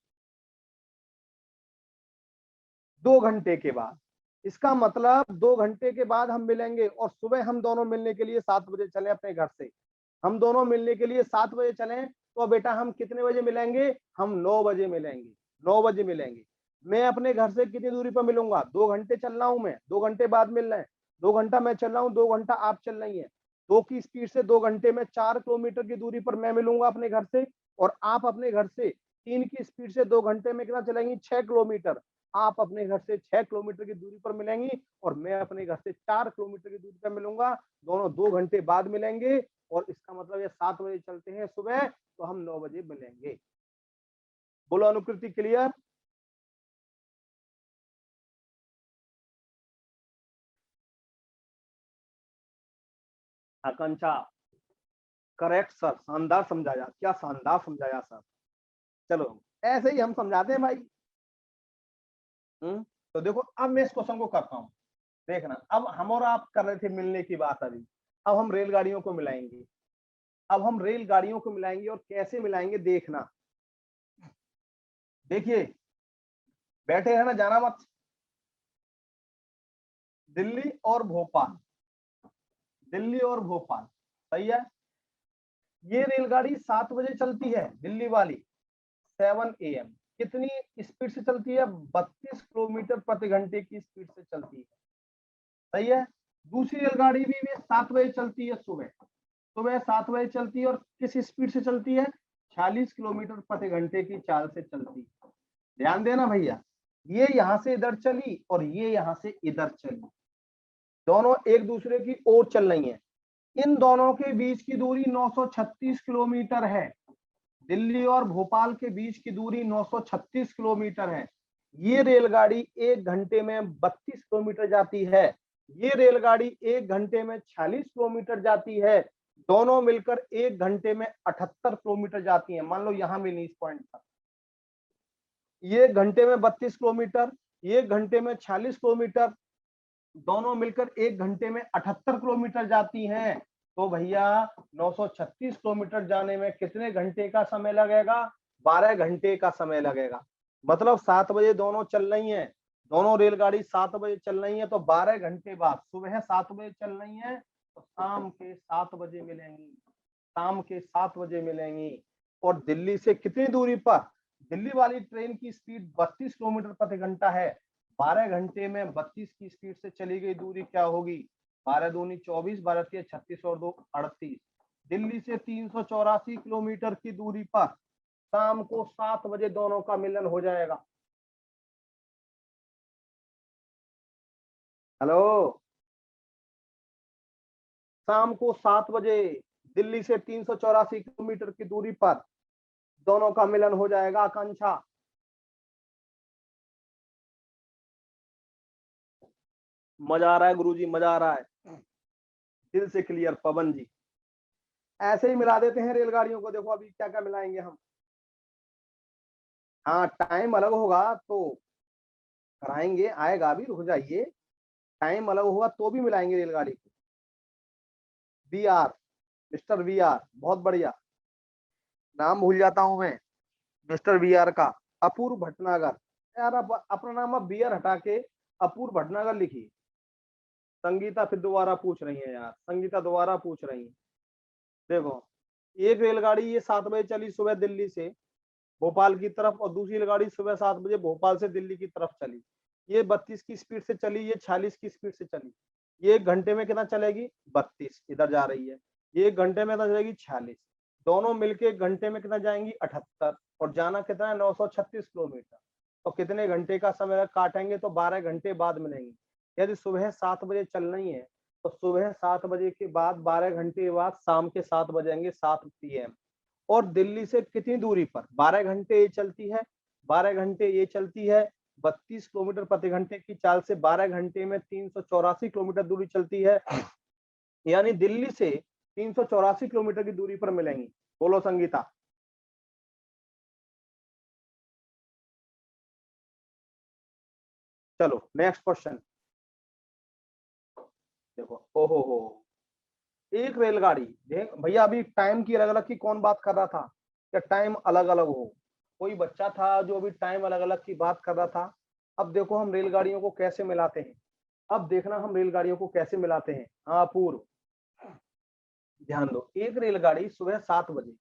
2 घंटे के बाद। इसका मतलब 2 घंटे के बाद हम मिलेंगे और सुबह हम दोनों मिलने के लिए 7 बजे चले अपने घर से। हम दोनों मिलने के लिए 7 बजे चलें तो बेटा हम कितने बजे मिलेंगे? हम 9 बजे मिलेंगे। 9 बजे मिलेंगे। मैं अपने घर से कितनी दूरी पर मिलूंगा? 2 घंटे चल रहा हूं मैं, 2 घंटे बाद मिल रहे हैं। 2 घंटा मैं चल रहा हूं, 2 घंटा आप चल रही है। 2 की स्पीड से 2 घंटे में 4 किलोमीटर की दूरी पर मैं मिलूंगा अपने घर से और आप अपने घर से 3 की स्पीड से 2 घंटे में कितना चलेंगी? 6 किलोमीटर। आप अपने घर से 6 किलोमीटर की दूरी पर मिलेंगी और मैं अपने घर से 4 किलोमीटर की दूरी पर मिलूंगा। दोनों 2 घंटे बाद मिलेंगे और इसका मतलब ये 7 बजे चलते हैं सुबह तो हम 9 बजे मिलेंगे। बोलो अनुकृति क्लियर? आकांक्षा करेक्ट सर, शानदार समझाया। क्या शानदार समझाया सर। चलो ऐसे ही हम समझाते हैं भाई। तो देखो अब मैं इस क्वेश्चन को करता हूँ। देखना, अब हम और आप कर रहे थे मिलने की बात अभी। अब हम रेलगाड़ियों को मिलाएंगे। अब हम रेलगाड़ियों को मिलाएंगे और कैसे मिलाएंगे देखना। देखिए बैठे हैं ना, जाना मत। दिल्ली और भोपाल, दिल्ली और भोपाल, सही है। ये रेलगाड़ी 7 बजे चलती है, दिल्ली वाली 7 AM। कितनी स्पीड से चलती है? 32 किलोमीटर प्रति घंटे की स्पीड से चलती है, सही है। दूसरी रेलगाड़ी भी 7 बजे चलती है, सुबह सुबह 7 बजे चलती है और किस स्पीड से चलती है? 40 किलोमीटर प्रति घंटे की चाल से चलती है। ध्यान देना भैया, ये यहां से इधर चली और ये यहां से इधर चली, दोनों एक दूसरे की ओर चल रही हैं। इन दोनों के बीच की दूरी 936 किलोमीटर है। दिल्ली और भोपाल के बीच की दूरी 936 किलोमीटर है। ये रेलगाड़ी 1 घंटे में 32 किलोमीटर जाती है। ये रेलगाड़ी 1 घंटे में 46 किलोमीटर जाती है। दोनों मिलकर 1 घंटे में 78 किलोमीटर जाती है। मान लो यहां मिली इस पॉइंट पर, ये घंटे में 32 किलोमीटर, ये घंटे में 46 किलोमीटर, दोनों मिलकर 1 घंटे में 78 किलोमीटर जाती हैं। तो भैया 936 किलोमीटर जाने में कितने घंटे का समय लगेगा? 12 घंटे का समय लगेगा। मतलब 7 बजे दोनों चल रही हैं, दोनों रेलगाड़ी 7 बजे चल रही है तो 12 घंटे बाद, सुबह 7 बजे चल रही है तो शाम के 7 बजे मिलेंगी। शाम के 7 बजे मिलेंगी। और दिल्ली से कितनी दूरी पर? दिल्ली वाली ट्रेन की स्पीड 32 किलोमीटर प्रति घंटा है, 12 घंटे में 32 की स्पीड से चली गई दूरी क्या होगी? 12 दूनी 24, 12 तिया 36 और 2 38। दिल्ली से 384 किलोमीटर की दूरी पर शाम को 7 बजे दोनों का मिलन हो जाएगा। हेलो, शाम को 7 बजे दिल्ली से 384 किलोमीटर की दूरी पर दोनों का मिलन हो जाएगा। आकांक्षा, मजा आ रहा है गुरुजी, मजा आ रहा है, दिल से क्लियर। पवन जी, ऐसे ही मिला देते हैं रेलगाड़ियों को। देखो अभी क्या क्या मिलाएंगे हम। हाँ, टाइम अलग होगा तो कराएंगे, आएगा अभी, रुक जाइए। टाइम अलग होगा तो भी मिलाएंगे रेलगाड़ी को। V R, mister V R, बहुत बढ़िया। नाम भूल जाता हूं मैं मिस्टर वी आर का। अपूर्व भटनागर। यार अपना नाम अब बी आर हटा के अपूर्व भटनागर लिखिए। संगीता फिर दोबारा पूछ रही है यार, संगीता दोबारा पूछ रही है। देखो, एक रेलगाड़ी ये 7 बजे चली सुबह दिल्ली से भोपाल की तरफ, और दूसरी रेलगाड़ी सुबह 7 बजे भोपाल से दिल्ली की तरफ चली। ये 32 की स्पीड से चली, ये 46 की स्पीड से चली। ये 1 घंटे में कितना चलेगी? 32 इधर जा रही है। ये 1 घंटे में कितना चलेगी? 46। दोनों मिलके 1 घंटे में कितना जाएंगी? 78। और जाना कितना है? 936 किलोमीटर। तो कितने घंटे का समय काटेंगे? तो 12 घंटे बाद मिलेंगे। यदि सुबह 7 बजे चलना ही है तो सुबह 7 बजे के बाद 12 घंटे बाद शाम के 7 बजेंगे, 7 PM। और दिल्ली से कितनी दूरी पर? 12 घंटे ये चलती है, 12 घंटे ये चलती है, 32 किलोमीटर प्रति घंटे की चाल से 12 घंटे में 384 किलोमीटर दूरी चलती है। यानी दिल्ली से 384 किलोमीटर की दूरी पर मिलेंगी। बोलो संगीता। चलो नेक्स्ट क्वेश्चन। देखो, ओहो हो, एक रेलगाड़ी देख भैया, अभी टाइम की अलग अलग की कौन बात कर रहा था? क्या टाइम अलग अलग हो? कोई बच्चा था जो अभी टाइम अलग अलग की बात कर रहा था। अब देखो हम रेलगाड़ियों को कैसे मिलाते हैं। अब देखना हम रेलगाड़ियों को कैसे मिलाते हैं। हाँ पूर्व, ध्यान दो। एक रेलगाड़ी सुबह 7 बजे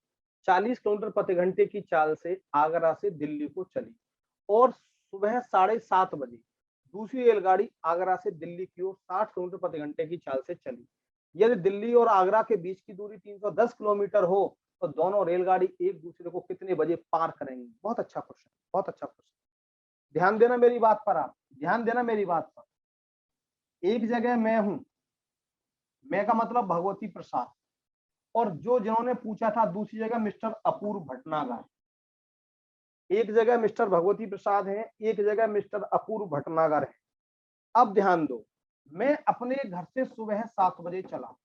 40 किलोमीटर प्रति घंटे की चाल से आगरा से दिल्ली को चली, और सुबह 7:30 बजे दूसरी रेलगाड़ी आगरा से दिल्ली की ओर 60 किलोमीटर प्रति घंटे की चाल से चली। यदि दिल्ली और आगरा के बीच की दूरी 310 किलोमीटर हो तो दोनों रेलगाड़ी एक दूसरे को कितने बजे पार करेंगी? बहुत अच्छा क्वेश्चन, बहुत अच्छा क्वेश्चन। ध्यान देना मेरी बात पर, आप ध्यान देना मेरी बात पर। एक जगह मैं हूं, मैं का मतलब भगवती प्रसाद, और जो जिन्होंने पूछा था दूसरी जगह मिस्टर अपूर्व भटनागर। एक जगह मिस्टर भगवती प्रसाद है, एक जगह मिस्टर अपूर्व भटनागर है। अब ध्यान दो, मैं अपने घर से सुबह 7 बजे चला,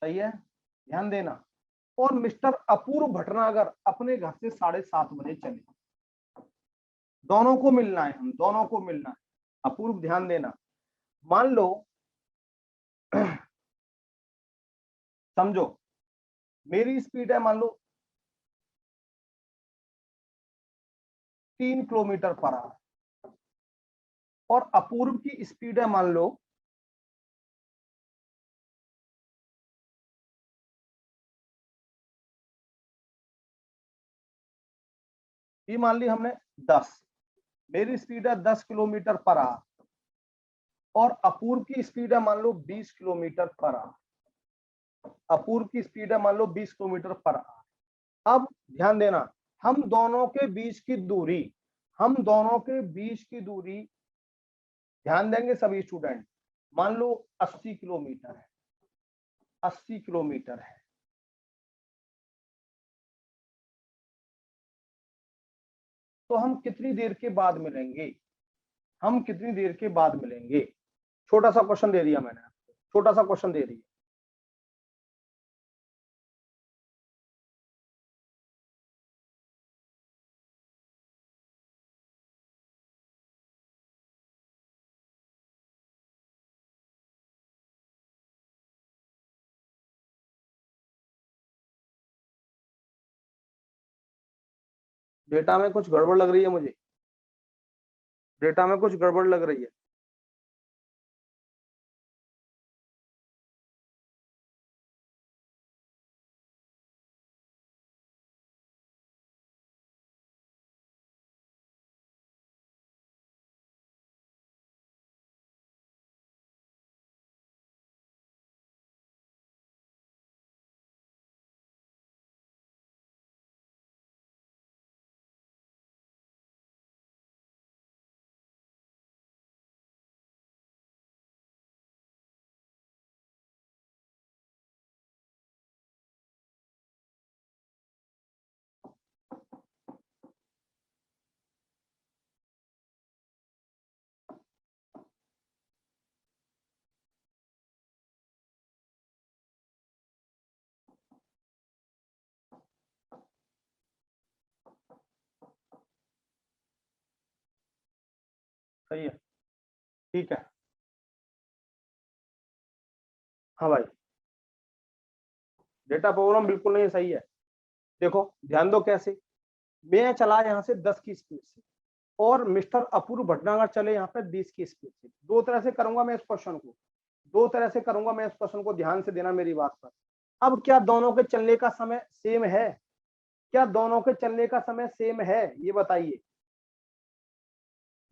सही है, ध्यान देना। और मिस्टर अपूर्व भटनागर अपने घर से 7:30 बजे चले। दोनों को मिलना है, हम दोनों को मिलना है। अपूर्व ध्यान देना। मान लो समझो, मेरी स्पीड है मान लो 3 किलोमीटर पर आवर, और अपूर्व की स्पीड है मान लो ये मान ली हमने 10। मेरी स्पीड है 10 किलोमीटर पर आवर, और अपूर्व की स्पीड है मान लो 20 किलोमीटर पर आवर। अपूर्व की स्पीड है मान लो 20 किलोमीटर पर आवर। अब ध्यान देना, हम दोनों के बीच की दूरी, हम दोनों के बीच की दूरी, ध्यान देंगे सभी स्टूडेंट, मान लो 80 किलोमीटर है, 80 किलोमीटर है। तो हम कितनी देर के बाद मिलेंगे? हम कितनी देर के बाद मिलेंगे? छोटा सा क्वेश्चन दे दिया मैंने आपको, छोटा सा क्वेश्चन दे दिया। डेटा में कुछ गड़बड़ लग रही है मुझे, डेटा में कुछ गड़बड़ लग रही है। सही है, ठीक है। हाँ भाई, डेटा प्रोग्राम बिल्कुल नहीं सही है। देखो ध्यान दो कैसे, मैं चला यहाँ से 10 की स्पीड से और मिस्टर अपूर्व भटनागर चले यहाँ पे 20 की स्पीड से। दो तरह से करूंगा मैं इस क्वेश्चन को, दो तरह से करूंगा मैं इस क्वेश्चन को, ध्यान से देना मेरी बात पर। अब क्या दोनों के चलने का समय सेम है? क्या दोनों के चलने का समय सेम है, ये बताइए।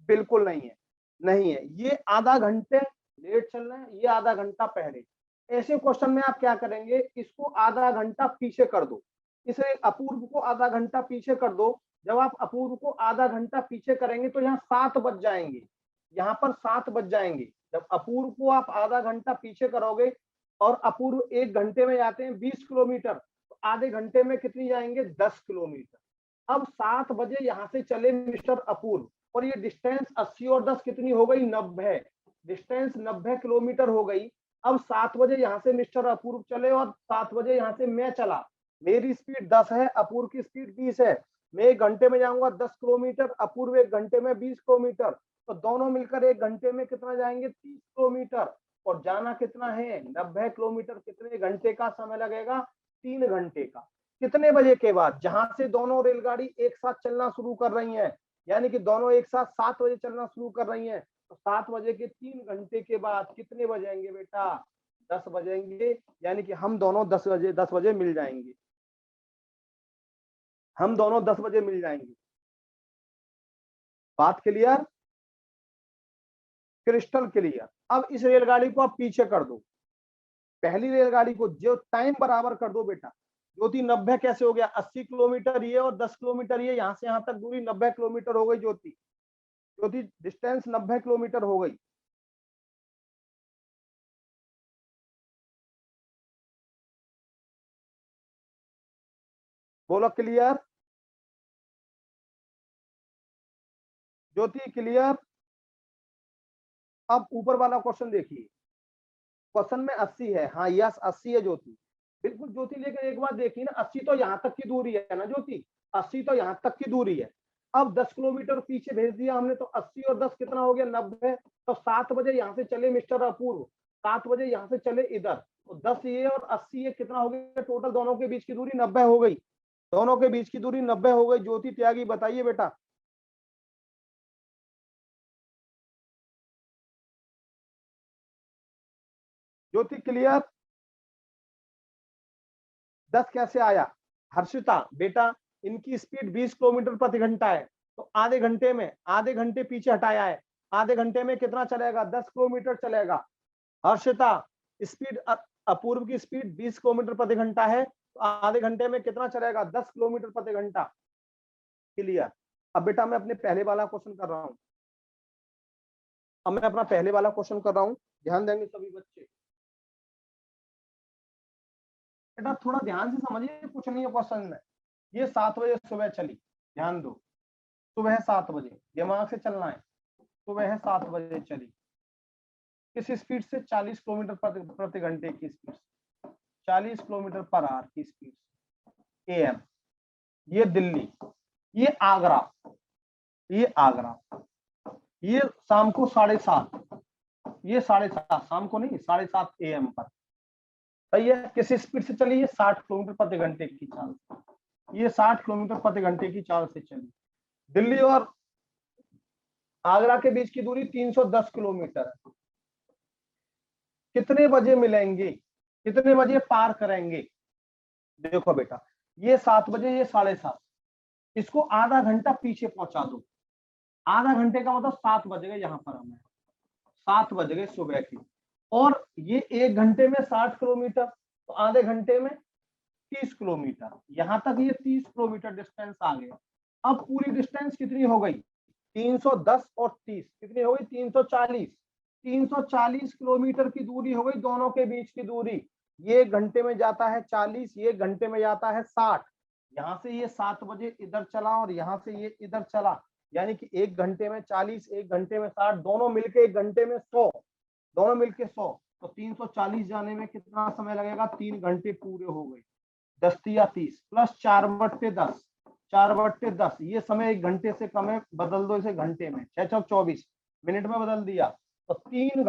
बिल्कुल नहीं है, नहीं है। ये आधा घंटे लेट चल रहे हैं, ये आधा घंटा पहले। ऐसे क्वेश्चन में आप क्या करेंगे, इसको आधा घंटा पीछे कर दो, इसे अपूर्व को आधा घंटा पीछे कर दो। जब आप अपूर्व को आधा घंटा पीछे करेंगे तो यहाँ 7 बज जाएंगे, यहाँ पर 7 बज जाएंगे। जब अपूर्व को आप आधा घंटा पीछे करोगे और अपूर्व 1 घंटे में जाते हैं 20 किलोमीटर, तो आधे घंटे में कितनी जाएंगे, 10 किलोमीटर। अब 7 बजे यहाँ से चले मिस्टर अपूर्व, और ये डिस्टेंस 80 और 10 कितनी हो गई, 90। डिस्टेंस 90 किलोमीटर हो गई। अब 7 बजे यहाँ से मिस्टर अपूर्व चले और 7 बजे यहाँ से मैं चला। मेरी स्पीड 10 है, अपूर्व की स्पीड 20 है। मैं 1 घंटे में जाऊंगा 10 किलोमीटर, अपूर्व 1 घंटे में 20 किलोमीटर। तो दोनों मिलकर 1 घंटे में कितना जाएंगे, 30 किलोमीटर। और जाना कितना है, 90 किलोमीटर। कितने घंटे का समय लगेगा, 3 घंटे का। कितने बजे के बाद, जहां से दोनों रेलगाड़ी एक साथ चलना शुरू कर रही हैं, यानी कि दोनों एक साथ 7 बजे चलना शुरू कर रही हैं। तो 7 बजे के 3 घंटे के बाद कितने बजेंगे बेटा, 10 बजेंगे। यानी कि हम दोनों 10 बजे मिल जाएंगे, हम दोनों 10 बजे मिल जाएंगे। बात क्लियर, क्रिस्टल क्लियर। अब इस रेलगाड़ी को आप पीछे कर दो, पहली रेलगाड़ी को जो टाइम बराबर कर दो बेटा। ज्योति 90 कैसे हो गया, 80 किलोमीटर ये और 10 किलोमीटर ये, यहां से यहां तक दूरी 90 किलोमीटर हो गई ज्योति। ज्योति डिस्टेंस 90 किलोमीटर हो गई। बोलो क्लियर, ज्योति क्लियर। अब ऊपर वाला क्वेश्चन देखिए, क्वेश्चन में 80 है, हाँ यस 80 है ज्योति, बिल्कुल ज्योति। लेकिन एक बात देखिए ना, 80 तो यहाँ तक की दूरी है ना ज्योति, 80 तो यहाँ तक की दूरी है। अब 10 किलोमीटर पीछे भेज दिया हमने, तो 80 और 10 कितना हो गया, 90। तो 7 बजे यहाँ से चले मिस्टर अपूर्व, 7 बजे यहाँ से चले इधर, तो 10 ये और 80 ये कितना हो गया, टोटल दोनों के बीच की दूरी 90 हो गई। दोनों के बीच की दूरी 90 हो गई। ज्योति त्यागी बताइए बेटा। ज्योति क्लियर, 10 कैसे आया, हर्षिता बेटा इनकी स्पीड 20 किलोमीटर प्रति घंटा है, तो आधे घंटे में, आधे घंटे पीछे हटाया है, आधे घंटे में कितना चलेगा, 10 किलोमीटर चलेगा। हर्षिता स्पीड, अपूर्व की स्पीड 20 किलोमीटर प्रति घंटा है, तो आधे घंटे में कितना चलेगा, 10 किलोमीटर प्रति घंटा। क्लियर। अब बेटा मैं अपने पहले वाला क्वेश्चन कर रहा हूँ, अब मैं अपना पहले वाला क्वेश्चन कर रहा हूँ, ध्यान देंगे सभी बच्चे। बेटा थोड़ा ध्यान से समझिए, कुछ नहीं है क्वेश्चन में। ये 7 बजे सुबह चली, ध्यान दो, सुबह 7 बजे, दिमाग से चलना है। सुबह 7 बजे चली, किस स्पीड से, 40 किलोमीटर प्रति घंटे की स्पीड से, 40 किलोमीटर पर आवर की स्पीड से, एएम। ये दिल्ली, ये आगरा, ये आगरा, ये शाम को 7:30, ये 7:30 शाम को नहीं, 7:30 AM पर। सही है, किस स्पीड से चली, ये 60 किलोमीटर प्रति घंटे की चाल से, ये 60 किलोमीटर प्रति घंटे की चाल से चली। दिल्ली और आगरा के बीच की दूरी 310 किलोमीटर है। कितने बजे मिलेंगे, कितने बजे पार करेंगे। देखो बेटा, ये 7 बजे, ये 7:30, इसको आधा घंटा पीछे पहुंचा दो। आधा घंटे का मतलब 7 बज गए, यहाँ पर हमें 7 बज गए सुबह की। और ये 1 घंटे में 60 किलोमीटर, तो आधे घंटे में 30 किलोमीटर, यहां तक ये 30 किलोमीटर डिस्टेंस आ गया। अब पूरी डिस्टेंस कितनी हो गई, 310 और 30 कितनी हो गई, 340। 340 किलोमीटर की दूरी हो गई दोनों के बीच की दूरी। ये 1 घंटे में जाता है 40, ये 1 घंटे में जाता है 60। यहाँ से ये 7 बजे इधर चला और यहाँ से ये इधर चला, यानी कि 1 घंटे में 40, 1 घंटे में 60, दोनों मिलके 1 घंटे में 100, दोनों मिलके 100। तो 340 जाने में कितना समय लगेगा, 3 घंटे पूरे हो गए। 10 या 30 प्लस 4/10, 4/10, ये समय 1 घंटे से कम है, बदल दो इसे घंटे में, 6 × 24, मिनट में बदल दिया, तो 3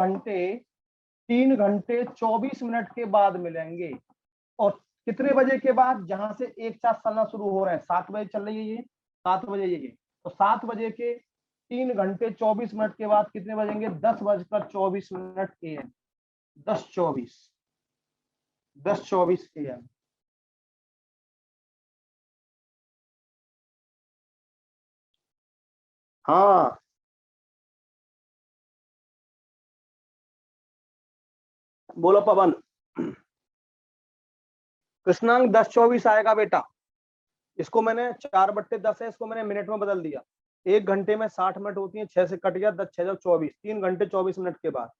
घंटे 24 मिनट के बाद मिलेंगे। और कितने बजे के बाद, जहां से एक साथ चलना शुरू हो रहे हैं, 7 बजे चल रही है ये, 7 बजे ये, तो 7 बजे के 3 घंटे 24 मिनट के बाद कितने बजेंगे, 10 बजकर 24 मिनट AM, 10:24 AM। हाँ, बोलो पवन। कृष्णांक 10:24 आएगा बेटा। इसको मैंने 4/10 है, इसको मैंने मिनट में बदल दिया। 1 घंटे में 60 मिनट होती है, 6 से कट गया, 10 6 24, 3 घंटे 24 मिनट के बाद,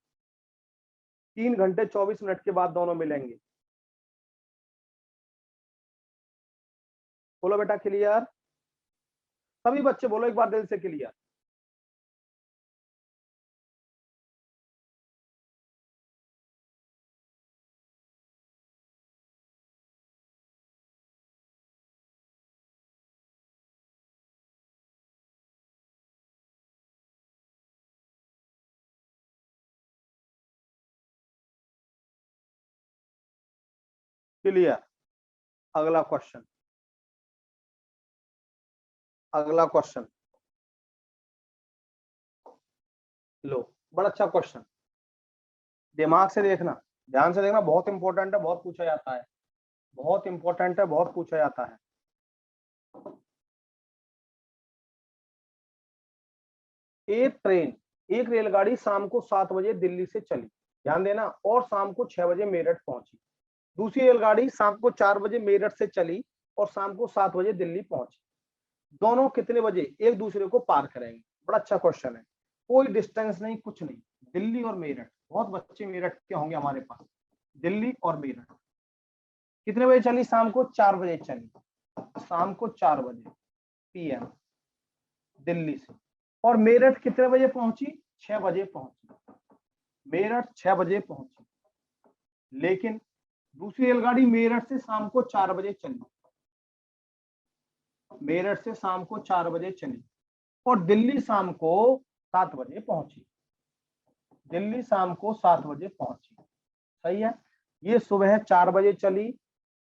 3 घंटे 24 मिनट के बाद दोनों मिलेंगे। बोलो बेटा क्लियर, सभी बच्चे बोलो एक बार दिल से क्लियर। क्लियर। अगला क्वेश्चन, अगला क्वेश्चन लो, बड़ा अच्छा क्वेश्चन, दिमाग से देखना, ध्यान से देखना, बहुत इंपॉर्टेंट है, बहुत पूछा जाता है, बहुत इंपॉर्टेंट है, बहुत पूछा जाता है। एक ट्रेन, एक रेलगाड़ी शाम को 7 बजे दिल्ली से चली, ध्यान देना, और शाम को 6 बजे मेरठ पहुंची। दूसरी रेलगाड़ी शाम को 4 बजे मेरठ से चली और शाम को 7 बजे दिल्ली पहुंची। दोनों कितने बजे एक दूसरे को पार करेंगे? बड़ा अच्छा क्वेश्चन है, कोई डिस्टेंस नहीं, कुछ नहीं, दिल्ली और मेरठ, बहुत बच्चे मेरठ के होंगे हमारे पास। दिल्ली और मेरठ कितने बजे चली? शाम को 4 बजे चली, शाम को 4 बजे PM दिल्ली से। और मेरठ कितने बजे पहुंची? 6 बजे पहुंची, मेरठ 6 बजे पहुंची। लेकिन दूसरी रेलगाड़ी मेरठ से शाम को 4 बजे चली, मेरठ से शाम को 4 बजे चली और दिल्ली शाम को 7 बजे पहुंची, दिल्ली शाम को 7 बजे पहुंची। सही है, ये सुबह 4 बजे चली,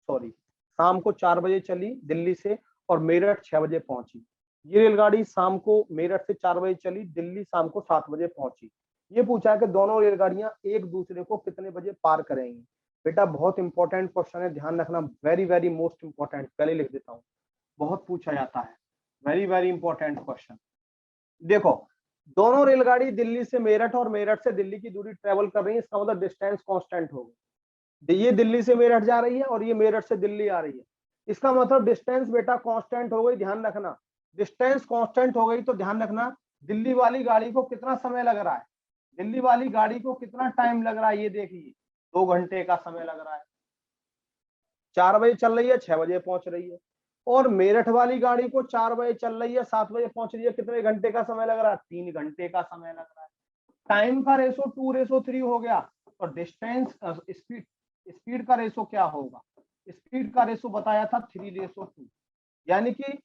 सॉरी शाम को 4 बजे चली दिल्ली से और मेरठ 6 बजे पहुंची। ये रेलगाड़ी शाम को मेरठ से 4 बजे चली, दिल्ली शाम को 7 बजे पहुंची। ये पूछा है कि दोनों रेलगाड़ियां एक दूसरे को कितने बजे पार करेंगी। बेटा बहुत इंपॉर्टेंट क्वेश्चन है, ध्यान रखना, वेरी वेरी मोस्ट इंपॉर्टेंट, पहले लिख देता हूँ, बहुत पूछा जाता है, वेरी वेरी इंपॉर्टेंट क्वेश्चन। देखो, दोनों रेलगाड़ी दिल्ली से मेरठ और मेरठ से दिल्ली की दूरी ट्रेवल कर रही है, इसका मतलब डिस्टेंस कांस्टेंट होगी। ये दिल्ली से मेरठ जा रही है और ये मेरठ से दिल्ली आ रही है, इसका मतलब डिस्टेंस बेटा कांस्टेंट हो गई। ध्यान रखना, डिस्टेंस कांस्टेंट हो गई तो ध्यान रखना, दिल्ली वाली गाड़ी को कितना समय लग रहा है, दिल्ली वाली गाड़ी को कितना टाइम लग रहा है, ये देखिए 2 घंटे का समय लग रहा है। 4 बजे चल रही है, 6 बजे पहुंच रही है। और मेरठ वाली गाड़ी को 4 बजे चल रही है, 7 बजे पहुंच रही है, कितने घंटे का समय लग रहा है? 3 घंटे का समय लग रहा है। टाइम का रेशो 2:3 हो गया, और डिस्टेंस स्पीड, स्पीड का रेशो क्या होगा? स्पीड का रेशो बताया था 3:2, यानी कि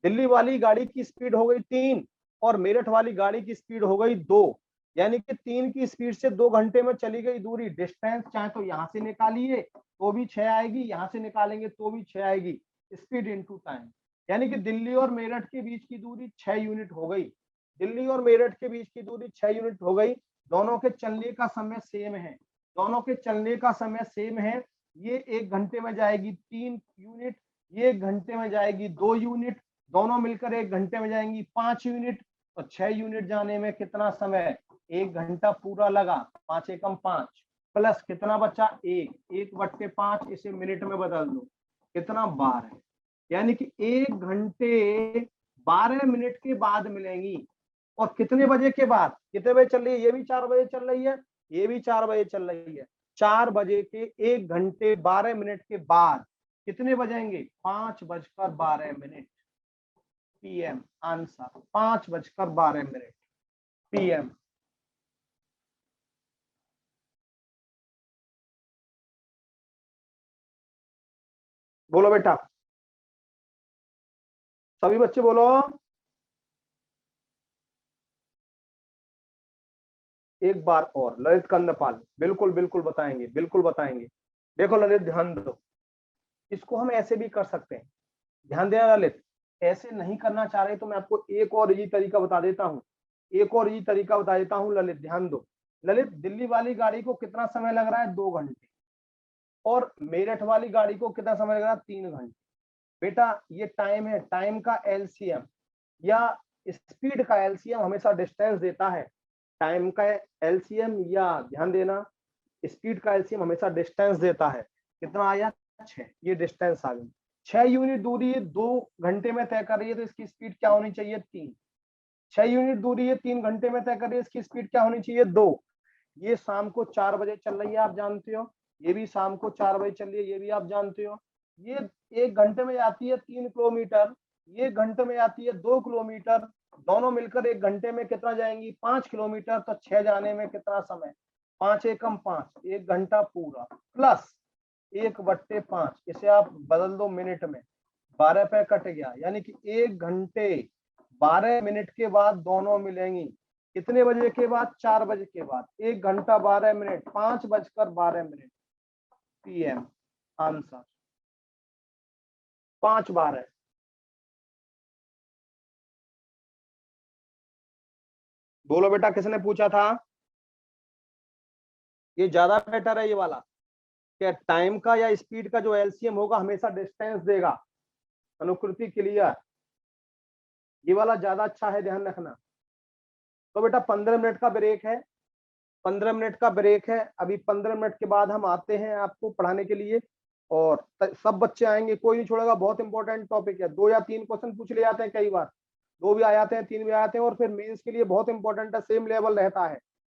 दिल्ली वाली गाड़ी की स्पीड हो गई 3 और मेरठ वाली गाड़ी की स्पीड हो गई 2, यानी कि 3 की स्पीड से 2 घंटे में चली गई दूरी। डिस्टेंस चाहे तो यहां से निकालिए तो भी 6 आएगी, यहां से निकालेंगे तो भी 6 आएगी, स्पीड इनटू टाइम, यानी कि दिल्ली और मेरठ के बीच की दूरी 6 यूनिट हो गई, दिल्ली और मेरठ के बीच की दूरी 6 यूनिट हो गई। दोनों के चलने का समय सेम है, दोनों के चलने का समय सेम है। ये 1 घंटे में जाएगी 3 यूनिट, ये 1 घंटे में जाएगी 2 यूनिट, दोनों मिलकर 1 घंटे में जाएंगी 5 यूनिट। तो 6 यूनिट जाने में कितना समय? 1 घंटा पूरा लगा, 5 एकम 5, प्लस कितना बचा? 1/5, इसे मिनट में बदल दो, कितना? 12, यानी कि 1 घंटे 12 मिनट के बाद मिलेंगी। और कितने बजे के बाद? कितने बजे चल रही है? ये भी 4 बजे चल रही है, ये भी 4 बजे चल रही है। 4 बजे के 1 घंटे 12 मिनट के बाद कितने बजेंगे? 5:12 PM, आंसर 5:12 PM। बोलो बेटा, सभी बच्चे बोलो। एक बार और ललित कंदपाल, बिल्कुल बिल्कुल बताएंगे, बिल्कुल बताएंगे। देखो ललित ध्यान दो, इसको हम ऐसे भी कर सकते हैं, ध्यान देना ललित। ऐसे नहीं करना चाह रहे तो मैं आपको एक और इजी तरीका बता देता हूँ, एक और इजी तरीका बता देता हूँ ललित, ध्यान दो। ललित दिल्ली वाली गाड़ी को कितना समय लग रहा है? 2 घंटे। और मेरठ वाली गाड़ी को कितना समय लग रहा है? 3 घंटे। बेटा ये टाइम है, टाइम का एलसीएम या स्पीड का एलसीएम हमेशा डिस्टेंस देता है। टाइम का एलसीएम या ध्यान देना स्पीड का एलसीएम हमेशा डिस्टेंस देता है। कितना आया? 6। ये डिस्टेंस आ गई। 6 यूनिट दूरी 2 घंटे में तय कर रही है तो इसकी स्पीड क्या होनी चाहिए? 3। 6 यूनिट दूरी है 3 घंटे में तय कर रही है, इसकी स्पीड क्या होनी चाहिए? 2। ये शाम को 4 बजे चल रही है, आप जानते हो। ये भी शाम को 4 बजे चल रही है, ये भी आप जानते हो। ये 1 घंटे में आती है 3 किलोमीटर, ये घंटे में आती है 2 किलोमीटर, दोनों मिलकर 1 घंटे में कितना जाएंगी? 5 किलोमीटर। तो 6 जाने में कितना समय? 5 एकम 5, 1 घंटा पूरा प्लस 1/5। इसे आप बदल दो मिनट में, 12 पे कट गया, यानी कि 1 घंटे 12 मिनट के बाद दोनों मिलेंगी। कितने बजे के बाद? 4 बजे के बाद। 1 घंटा 12 मिनट, 5:12 PM। आंसर 5:12। बोलो बेटा किसने पूछा था? ये ज्यादा बेटर है ये वाला, क्या टाइम का या स्पीड का जो एलसीएम होगा हमेशा डिस्टेंस देगा। अनुकृति क्लियर, ये वाला ज्यादा अच्छा है, ध्यान रखना। तो बेटा 15 मिनट का ब्रेक है, 15 मिनट का ब्रेक है। अभी 15 मिनट के बाद हम आते हैं आपको पढ़ाने के लिए, और सब बच्चे आएंगे, कोई नहीं छोड़ेगा। बहुत इंपॉर्टेंट टॉपिक है, 2 या 3 क्वेश्चन पूछ ले जाते हैं, कई बार 2 भी आ जाते हैं, 3 भी आ जाते हैं, और फिर मेंस के लिए बहुत इंपॉर्टेंट है, सेम लेवल रहता है।